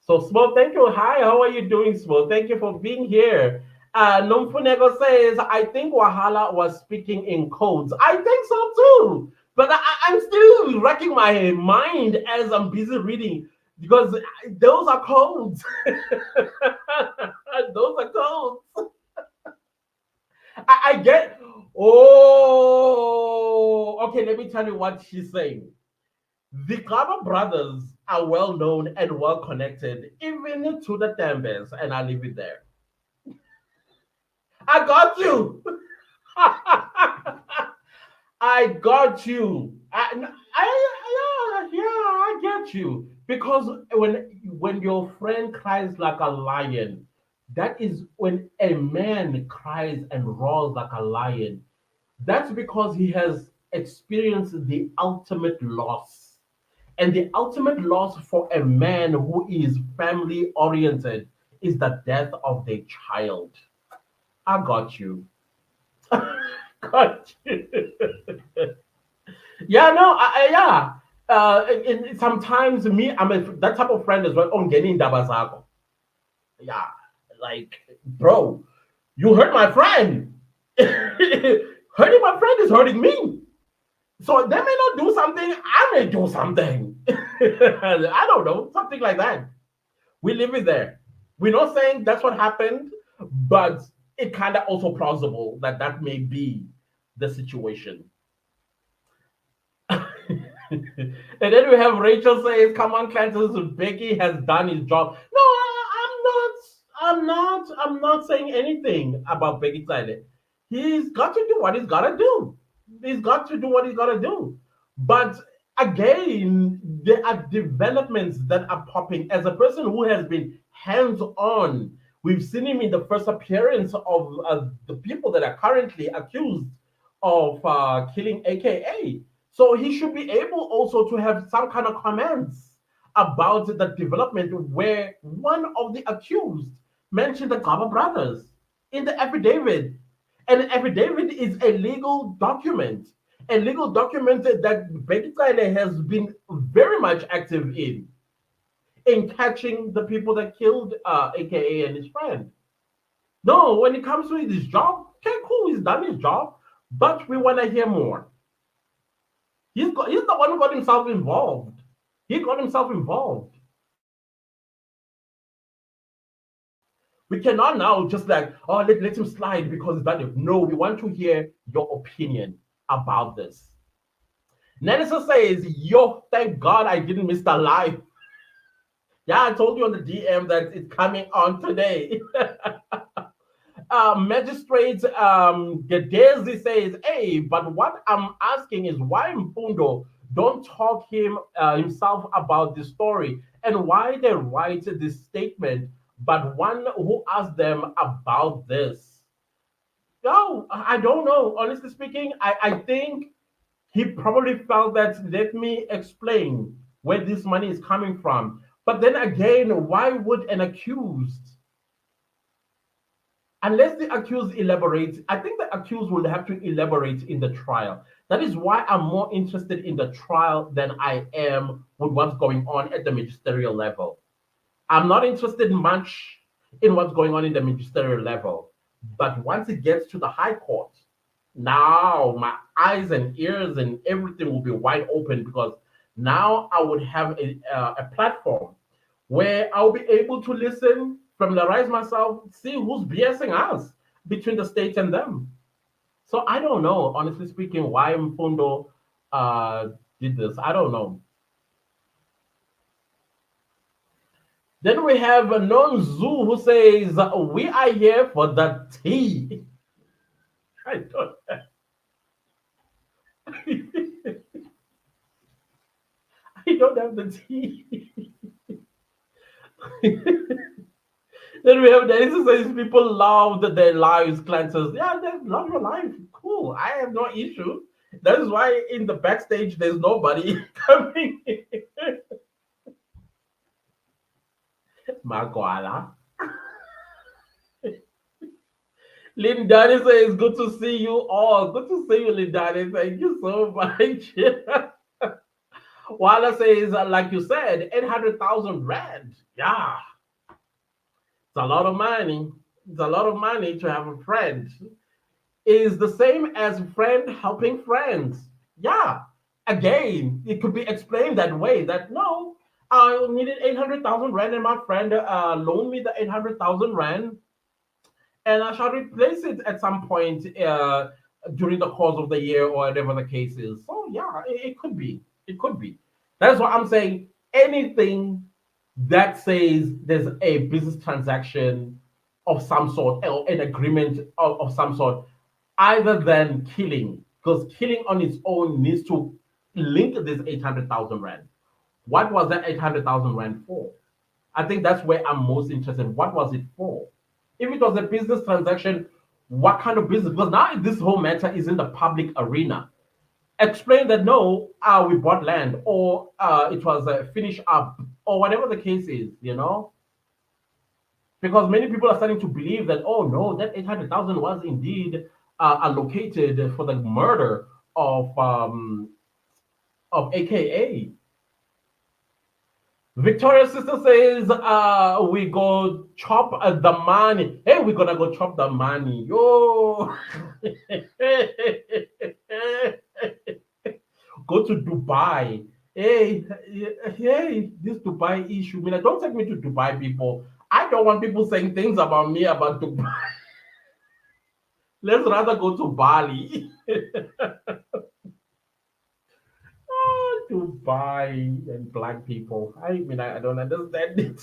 So, Smo, thank you. Hi, how are you doing, Smo? Thank you for being here. Nomfunego says, I think Wahala was speaking in codes. I think so too. But I'm still racking my mind as I'm busy reading because those are codes. Those are codes. I get. Oh, okay. Let me tell you what she's saying. The Gcaba Brothers are well known and well connected, even to the Tambes, and I leave it there. I got you. I got you. Yeah, I get you. Because when your friend cries like a lion, that is when a man cries and roars like a lion. That's because he has experienced the ultimate loss. And the ultimate loss for a man who is family oriented is the death of their child. I got you. Got you. Yeah, no, yeah. Sometimes me, I'm that type of friend as well. On getting dabazako. Yeah, like, bro, you hurt my friend. Hurting my friend is hurting me. So they may not do something, I may do something. I don't know, something like that. We leave it there. We're not saying that's what happened, but it kind of also plausible that that may be the situation. And then we have Rachel says, "Come on, Clancy, Becky has done his job." No, I'm not. I'm not saying anything about Becky Clyde. He's got to do what he's got to do. He's got to do what he's got to do. But again, there are developments that are popping. As a person who has been hands on, we've seen him in the first appearance of the people that are currently accused of killing AKA. So he should be able also to have some kind of comments about the development where one of the accused mentioned the Gcaba Brothers in the affidavit. And an affidavit is a legal document that Becky Tyler has been very much active in catching the people that killed AKA and his friend. No, when it comes to his job, okay, cool, he's done his job, but we want to hear more. He's the one who got himself involved. He got himself involved. We cannot now just like, oh, let him slide because he's done it. No, we want to hear your opinion about this. Nelson says, yo, thank God I didn't miss the live. Yeah, I told you on the DM that it's coming on today. Magistrate Gedezi says, hey, but what I'm asking is why Mfundo don't talk himself about the story and why they write this statement, but one who asked them about this. No, I don't know. Honestly speaking, I think he probably felt that let me explain where this money is coming from. But then again, why would an accused, unless the accused elaborates, I think the accused will have to elaborate in the trial. That is why I'm more interested in the trial than I am with what's going on at the magisterial level. I'm not interested much in what's going on in the magisterial level. But once it gets to the high court, now my eyes and ears and everything will be wide open because now I would have a platform where I'll be able to listen, familiarize myself, see who's BSing us between the state and them. So I don't know, honestly speaking, why Mfundo uh, did this. I don't know. Then we have a non Zoo who says, we are here for the tea. I don't, I don't have the tea. Then we have Dennis who says, people love their lives, cleanses. Yeah, they love your life. Cool. I have no issue. That is why in the backstage there's nobody coming. Magwala. Lindani says, good to see you all. Good to see you, Lindani. Thank you so much. Wala says, like you said, 800,000 rand. Yeah, it's a lot of money. It's a lot of money to have a friend. Is the same as friend helping friends. Yeah, again, it could be explained that way that no, I needed 800,000 rand and my friend loaned me the 800,000 rand and I shall replace it at some point during the course of the year or whatever the case is. So yeah, it could be. It could be. That's what I'm saying. Anything that says there's a business transaction of some sort or an agreement of some sort, either than killing, because killing on its own needs to link this 800,000 rand. What was that 800,000 rand for? I think that's where I'm most interested. What was it for? If it was a business transaction, what kind of business? Because now this whole matter is in the public arena. Explain that no, we bought land, or it was finished up, or whatever the case is, because many people are starting to believe that oh no, that 800,000 was indeed allocated for the murder of of AKA. Victoria's sister says, we go chop the money. Hey, we're gonna go chop the money. Yo. Go to Dubai. Hey, hey, this Dubai issue. I mean, don't take me to Dubai, people. I don't want people saying things about me about Dubai. Let's rather go to Bali. Dubai and black people. I mean, I don't understand it.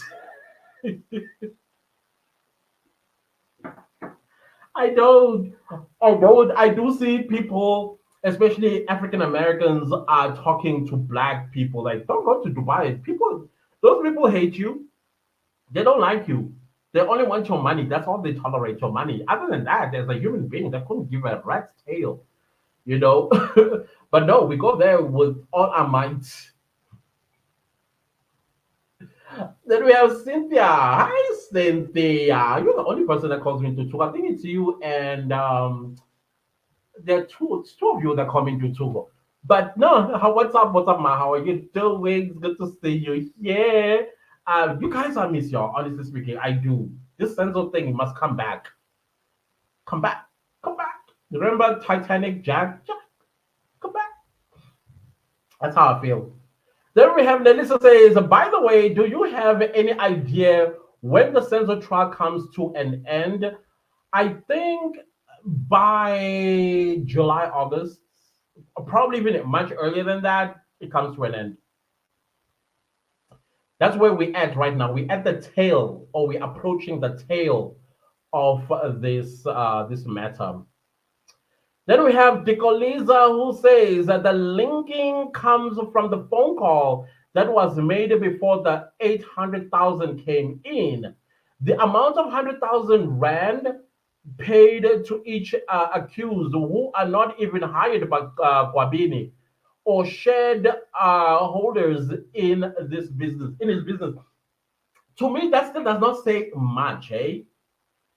I don't. I don't. I do see people, especially African Americans, are talking to black people like, "Don't go to Dubai." People, those people hate you. They don't like you. They only want your money. That's all they tolerate, your money. Other than that, there's a human being that couldn't give a rat's tail, you know. But no, we go there with all our might. Then we have Cynthia. Hi, Cynthia. You're the only person that calls me to talk. I think it's you and there are two of you that come into too. But no, what's up? What's up, ma? How are you doing? It's good to see you here. You guys, I miss y'all. Honestly speaking, I do. This Senzo thing must come back. Come back. Come back. Remember Titanic, Jack? Jack, come back. That's how I feel. Then we have Nelisa says, by the way, do you have any idea when the Senzo trial comes to an end? I think by July, August, probably even much earlier than that, it comes to an end. That's where we at right now. We at the tail, or we approaching the tail of this matter. Then we have Dicolisa who says that the linking comes from the phone call that was made before the 800,000 came in. The amount of 100,000 rand paid to each accused who are not even hired by Kwabini or shared holders in this business, in his business. To me, that still does not say much, eh?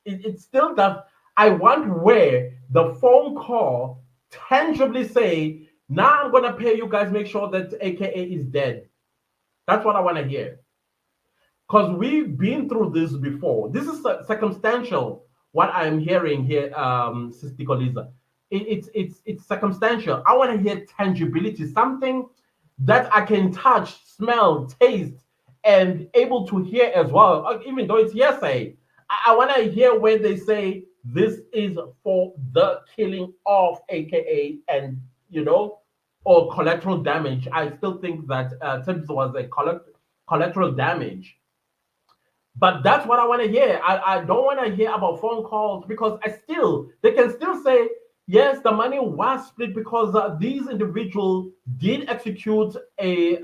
It still does. I want where the phone call tangibly say, now I'm gonna pay you guys, make sure that AKA is dead. That's what I want to hear. Because we've been through this before. This is circumstantial. What I'm hearing here, Sister Lisa, it's circumstantial. I want to hear tangibility, something that I can touch, smell, taste, and able to hear as well. Even though it's hearsay, I want to hear where they say this is for the killing of AKA, and or collateral damage. I still think that Tibbs was a collateral damage, but that's what I want to hear. I don't want to hear about phone calls because they can still say yes, the money was split because these individuals did execute a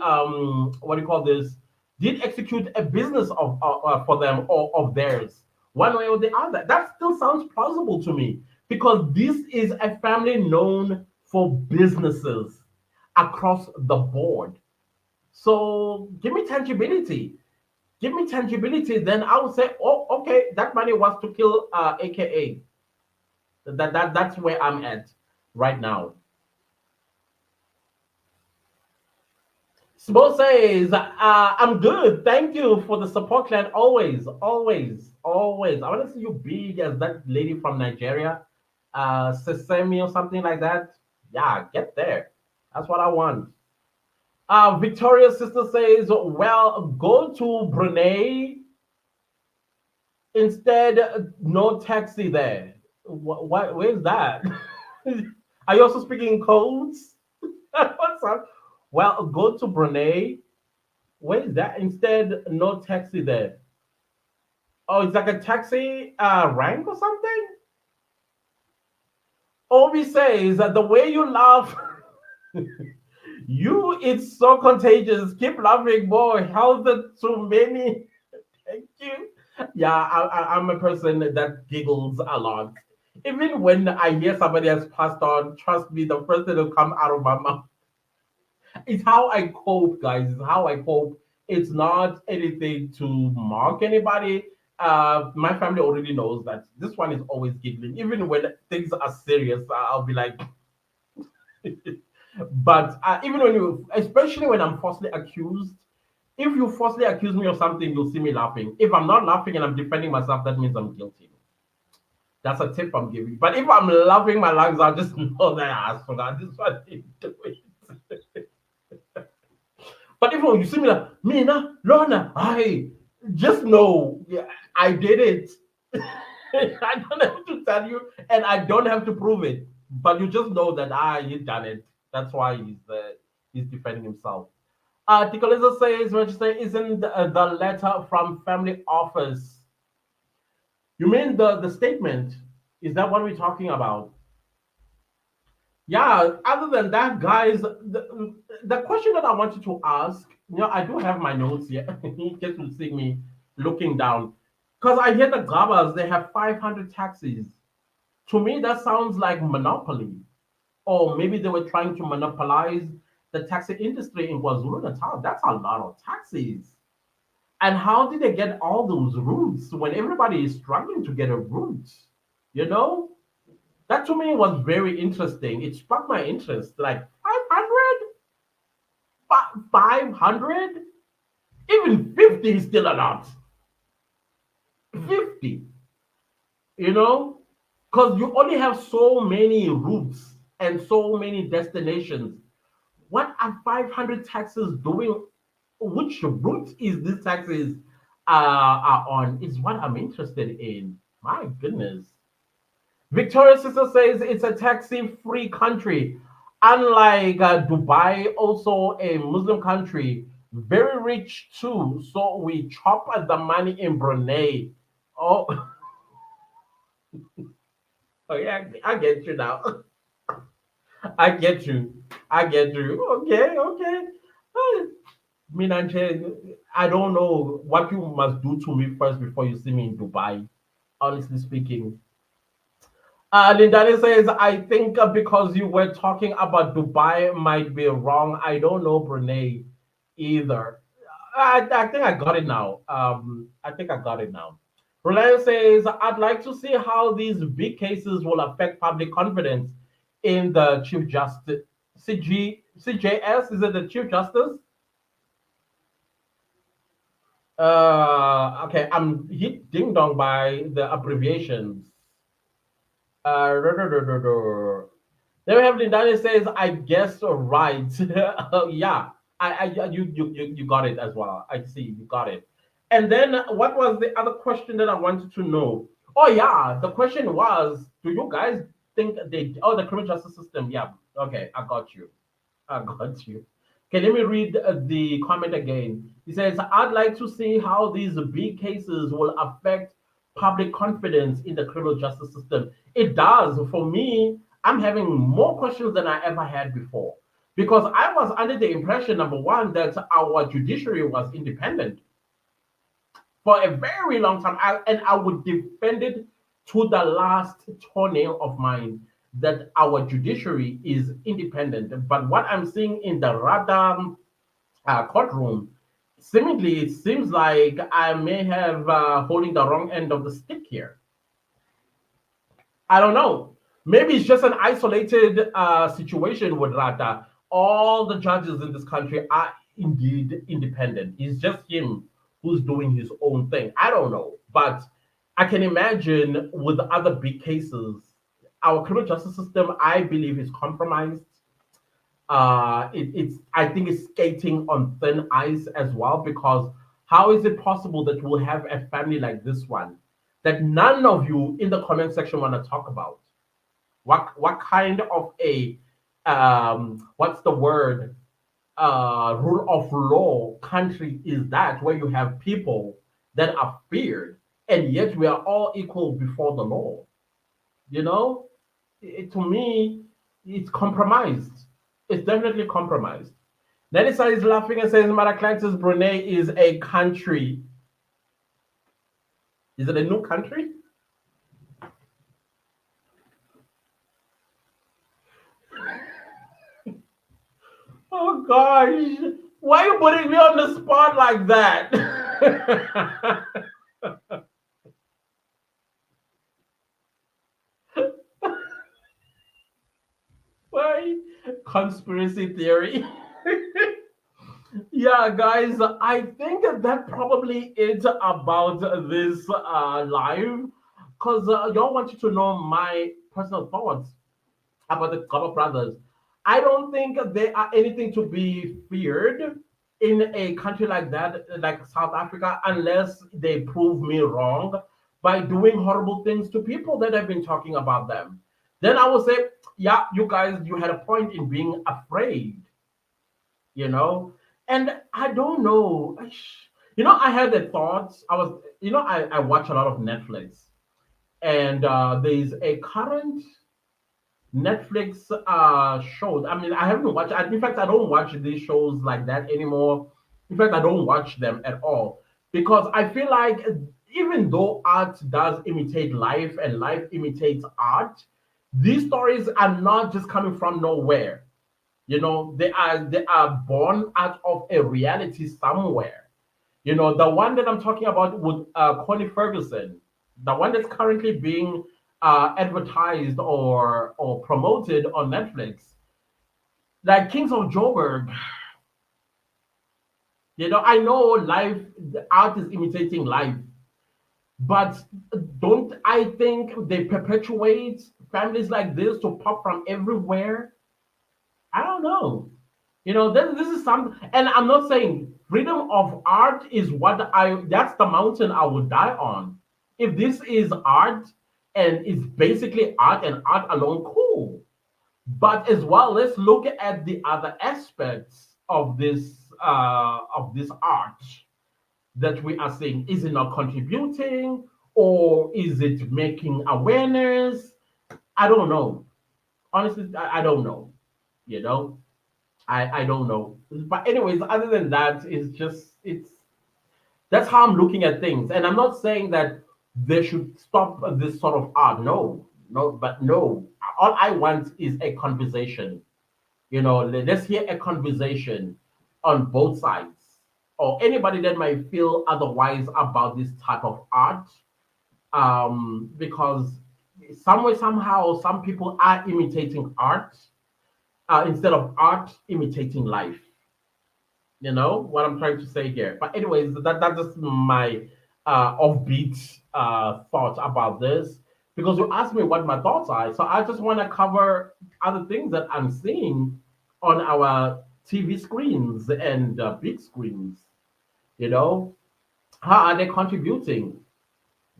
what do you call this? Did execute a business for them or of theirs, one way or the other. That still sounds plausible to me because this is a family known for businesses across the board. So give me tangibility. Give me tangibility, then I would say, oh, okay, that money was to kill AKA. That's where I'm at right now. Smo says, I'm good. Thank you for the support, clan. Always, always, always. I want to see you big as that lady from Nigeria, Sesame or something like that. Yeah, get there. That's what I want. Victoria's sister says, well, go to Brunei. Instead, no taxi there. Where's that? Are you also speaking codes? What's up? Well, go to Brunei. Where is that? Instead, no taxi there. Oh, it's like a taxi rank or something? Obi says that the way you laugh, it's so contagious. Keep laughing more. Health to many. Thank you. Yeah, I'm a person that giggles a lot. Even when I hear somebody has passed on, trust me, the first thing that come out of my mouth is how I cope, guys. It's how I cope. It's not anything to mock anybody. My family already knows that this one is always giggling. Even when things are serious, I'll be like, But even when you, especially when I'm falsely accused, if you falsely accuse me of something, you'll see me laughing. If I'm not laughing and I'm defending myself, that means I'm guilty. That's a tip I'm giving. But if I'm laughing my lungs out, just know that I asked for that. This one didn't do it. But if you see me like, Mina, Lorna, I just know, yeah, I did it. I don't have to tell you, and I don't have to prove it. But you just know that he's done it. That's why he's defending himself. Ticoleza says, register isn't the letter from family office. You mean the statement? Is that what we're talking about? Yeah, other than that, guys, the question that I wanted to ask, I do have my notes here. In case you see me looking down. Because I hear the Gabas, they have 500 taxis. To me, that sounds like monopoly. Or maybe they were trying to monopolize the taxi industry in KwaZulu Natal. That's a lot of taxis. And how did they get all those routes when everybody is struggling to get a route? You know? That to me was very interesting. It struck my interest. Like 500? 500? Even 50 is still a lot. 50, you know? Because you only have so many routes and so many destinations. What are 500 taxis doing? Which route is these taxis are on? Is what I'm interested in. My goodness. Victoria's sister says it's a taxi-free country, unlike Dubai, also a Muslim country, very rich too. So we chop at the money in Brunei. Oh, oh yeah, I get you now. I get you. I get you. Okay, okay. Uh, Minanje, I don't know what you must do to me first before you see me in Dubai. Honestly speaking, Lindani says, I think because you were talking about Dubai might be wrong. I don't know Brunei either. I think I got it now. I think I got it now. Reliance says, I'd like to see how these big cases will affect public confidence in the Chief Justice. CJS, is it the Chief Justice? Okay, I'm hit ding dong by the abbreviations. Then we have Lindani says, I guess right. Yeah, you got it as well. I see you got it. And then what was the other question that I wanted to know? Oh yeah, the question was, do you guys think the criminal justice system? Yeah, okay, I got you. I got you. Okay, let me read the comment again. He says, I'd like to see how these big cases will affect public confidence in the criminal justice system. It does. For me, I'm having more questions than I ever had before because I was under the impression, number one, that our judiciary was independent for a very long time. And I would defend it to the last toenail of mine that our judiciary is independent. But what I'm seeing in the Radam courtroom, seemingly it seems like I may have holding the wrong end of the stick here. I don't know. Maybe it's just an isolated situation with Rata. All the judges in this country are indeed independent. It's just him who's doing his own thing. I don't know. But I can imagine with other big cases, our criminal justice system, I believe, is compromised. It's I think it's skating on thin ice as well because how is it possible that we'll have a family like this one that none of you in the comment section want to talk about? What kind of a what's the word rule of law country is that where you have people that are feared and yet we are all equal before the law? You know, to me, it's compromised. It's definitely compromised. Nelisa is laughing and says Maraclantis Brunei is a country. Is it a new country? Oh gosh. Why are you putting me on the spot like that? Why? conspiracy theory. Yeah, guys, I think that probably is about this live because y'all want you to know my personal thoughts about the Gcaba Brothers. I don't think they are anything to be feared in a country like that, like South Africa, unless they prove me wrong by doing horrible things to people that have been talking about them. Then I will say, yeah, you guys, you had a point in being afraid, you know? And I don't know. I had the thoughts. I watch a lot of Netflix, and there's a current Netflix shows. I mean, I haven't watched. In fact, I don't watch these shows like that anymore. In fact, I don't watch them at all because I feel like even though art does imitate life and life imitates art, these stories are not just coming from nowhere. They are born out of a reality somewhere. The one that I'm talking about with Connie Ferguson, the one that's currently being advertised or promoted on Netflix, like Kings of Joburg. I know life, the art is imitating life, but don't I think they perpetuate families like this to pop from everywhere? I don't know. This is something, and I'm not saying freedom of art is that's the mountain I would die on. If this is art and it's basically art and art alone, cool. But as well, let's look at the other aspects of this art that we are seeing. Is it not contributing, or is it making awareness? I don't know. Honestly, I don't know. You know, I don't know. But anyways, other than that, it's that's how I'm looking at things. And I'm not saying that they should stop this sort of art. No, no, but no. All I want is a conversation. Let's hear a conversation on both sides, or anybody that might feel otherwise about this type of art. Because somewhere, somehow, some people are imitating art instead of art imitating life. You know what I'm trying to say here. But anyways, that's just my offbeat thoughts about this because you asked me what my thoughts are. So I just want to cover other things that I'm seeing on our TV screens and big screens. You know, how are they contributing?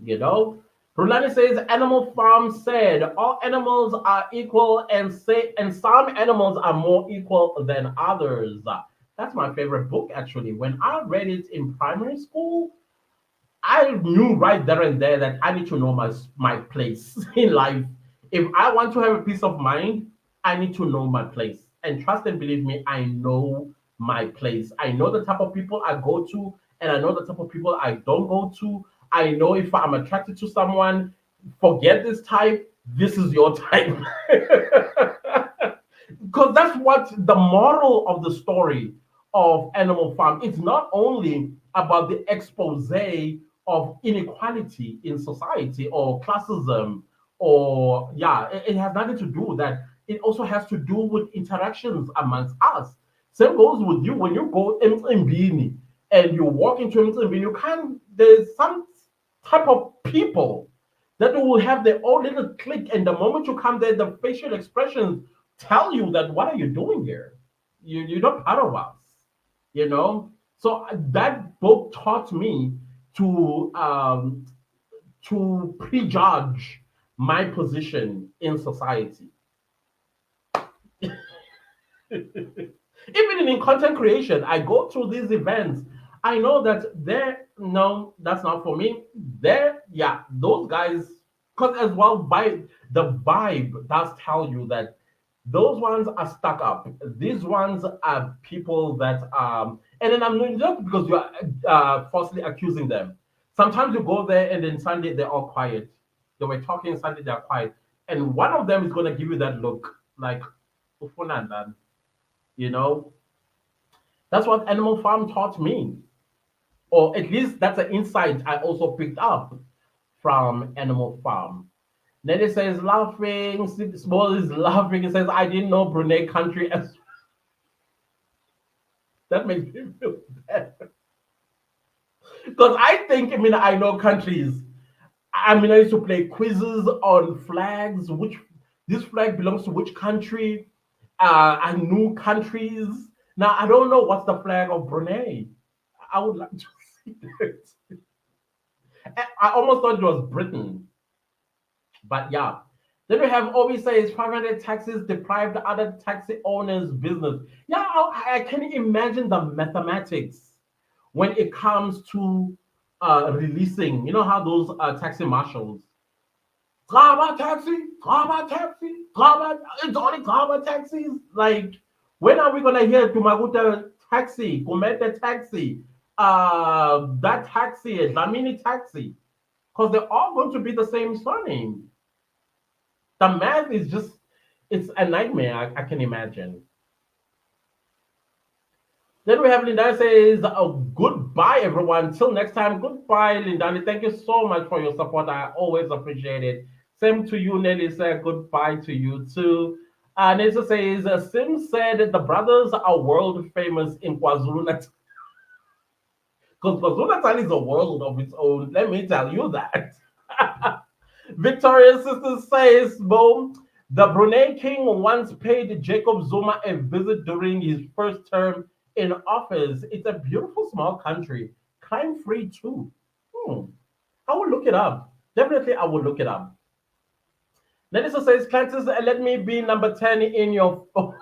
You know, Rulani says Animal Farm said all animals are equal and some animals are more equal than others. That's my favorite book actually. When I read it in primary school, I knew right there and there that I need to know my place in life. If I want to have a peace of mind, I need to know my place. And trust and believe me, I know my place. I know the type of people I go to, and I know the type of people I don't go to. I know if I'm attracted to someone, forget this type, this is your type. Because that's what the moral of the story of Animal Farm. It's not only about the expose of inequality in society or classism, or yeah, it has nothing to do with that. It also has to do with interactions amongst us. Same goes with you when you go Mcimbini and you walk into Mcimbini, you can there's some type of people that will have their own little clique, and the moment you come there, the facial expressions tell you that what are you doing here? You're not part of us, you know. So that book taught me to um, to prejudge my position in society. Even in content creation, I go through these events. I know that there, no, that's not for me. There, yeah, those guys, because as well, by the vibe does tell you that those ones are stuck up. These ones are people that, and then I'm not just because you are falsely accusing them. Sometimes you go there and then Sunday they're all quiet. They were talking Sunday, they're quiet. And one of them is going to give you that look like, "Ufunanda," you know, that's what Animal Farm taught me, or at least that's an insight I also picked up from Animal Farm. Nelly says laughing. Small is laughing. He says, I didn't know Brunei country as that makes me feel bad. Because I think, I mean, I know countries. I mean, I used to play quizzes on flags, which this flag belongs to which country. I knew countries. Now I don't know what's the flag of Brunei. I would like to see it. I almost thought it was Britain, but yeah. Then we have Obi says 500 taxis deprived other taxi owners' business. Yeah, I can imagine the mathematics when it comes to releasing. You know how those taxi marshals, Gcaba taxi, Gcaba taxi, Gcaba, it's only Gcaba taxis. Like, when are we gonna hear Tumaguta taxi, Kumete taxi, that taxi, Dlamini taxi? Because they're all going to be the same surname. The math is just, it's a nightmare, I can imagine. Then we have Lindani says, oh, goodbye, everyone. Till next time, goodbye, Lindani. Thank you so much for your support. I always appreciate it. Same to you, Nelisa. Goodbye to you, too. Nelisa says, Sim said the brothers are world famous in KwaZulu Natal. Because KwaZulu Natal is a world of its own. Let me tell you that. Victoria's sister says, boom, the Brunei king once paid Jacob Zuma a visit during his first term in office. It's a beautiful small country, crime free too. Hmm. I will look it up. Definitely, I will look it up. Nelisa says, Clancy, let me be number 10 in your. Oh,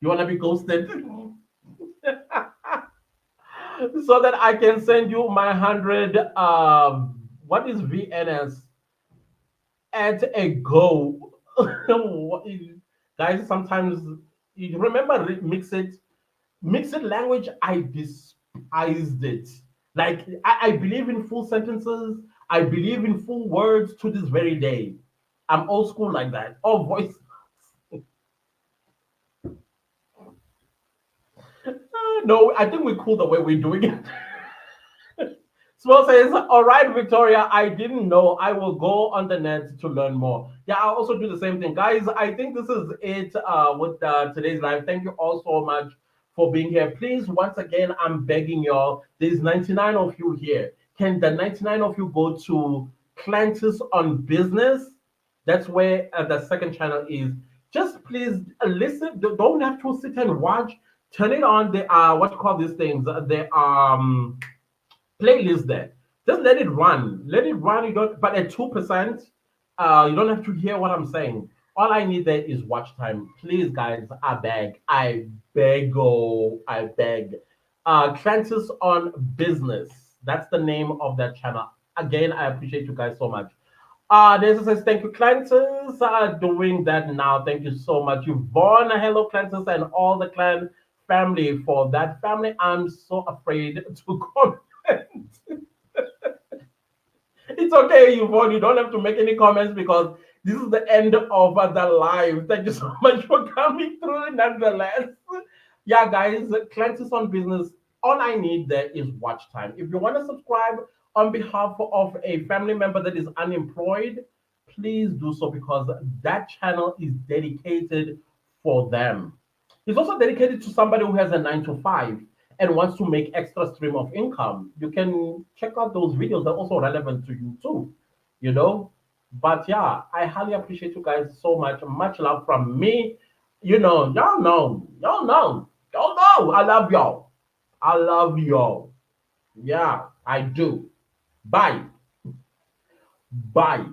you want to be ghosted? So that I can send you my 100. What is VNS? At a go. Guys, sometimes you remember mix it language. I despised it. Like I believe in full sentences. I believe in full words to this very day. I'm old school like that. Oh, voice. No, I think we're cool the way we're doing it. Small says, all right, Victoria, I didn't know. I will go on the net to learn more. Yeah, I'll also do the same thing. Guys, I think this is it with today's live. Thank you all so much for being here. Please, once again, I'm begging y'all, there's 99 of you here. Can the 99 of you go to Clantis on Business? That's where the second channel is. Just please listen. Don't have to sit and watch. Turn it on. They are, what you call these things? They are playlist there. Just let it run. Let it run. You don't, but at 2%, you don't have to hear what I'm saying. All I need there is watch time. Please, guys, I beg. I beg. Oh, I beg. Clantis on Business. That's the name of that channel. Again, I appreciate you guys so much. This says thank you, Clantis, doing that now. Thank you so much. Yvonne, hello, Clantis, and all the clan family. For that family, I'm so afraid to comment. It's okay, Yvonne. You don't have to make any comments because this is the end of the live. Thank you so much for coming through, nonetheless. Yeah, guys, Clancy's on Business. All I need there is watch time. If you want to subscribe on behalf of a family member that is unemployed, please do so because that channel is dedicated for them. It's also dedicated to somebody who has a 9 to 5 and wants to make extra stream of income. You can check out those videos. They're also relevant to you too, you know. But yeah, I highly appreciate you guys so much. Much love from me. You know, y'all know. I love y'all. I love y'all. Yeah, I do. Bye. Bye.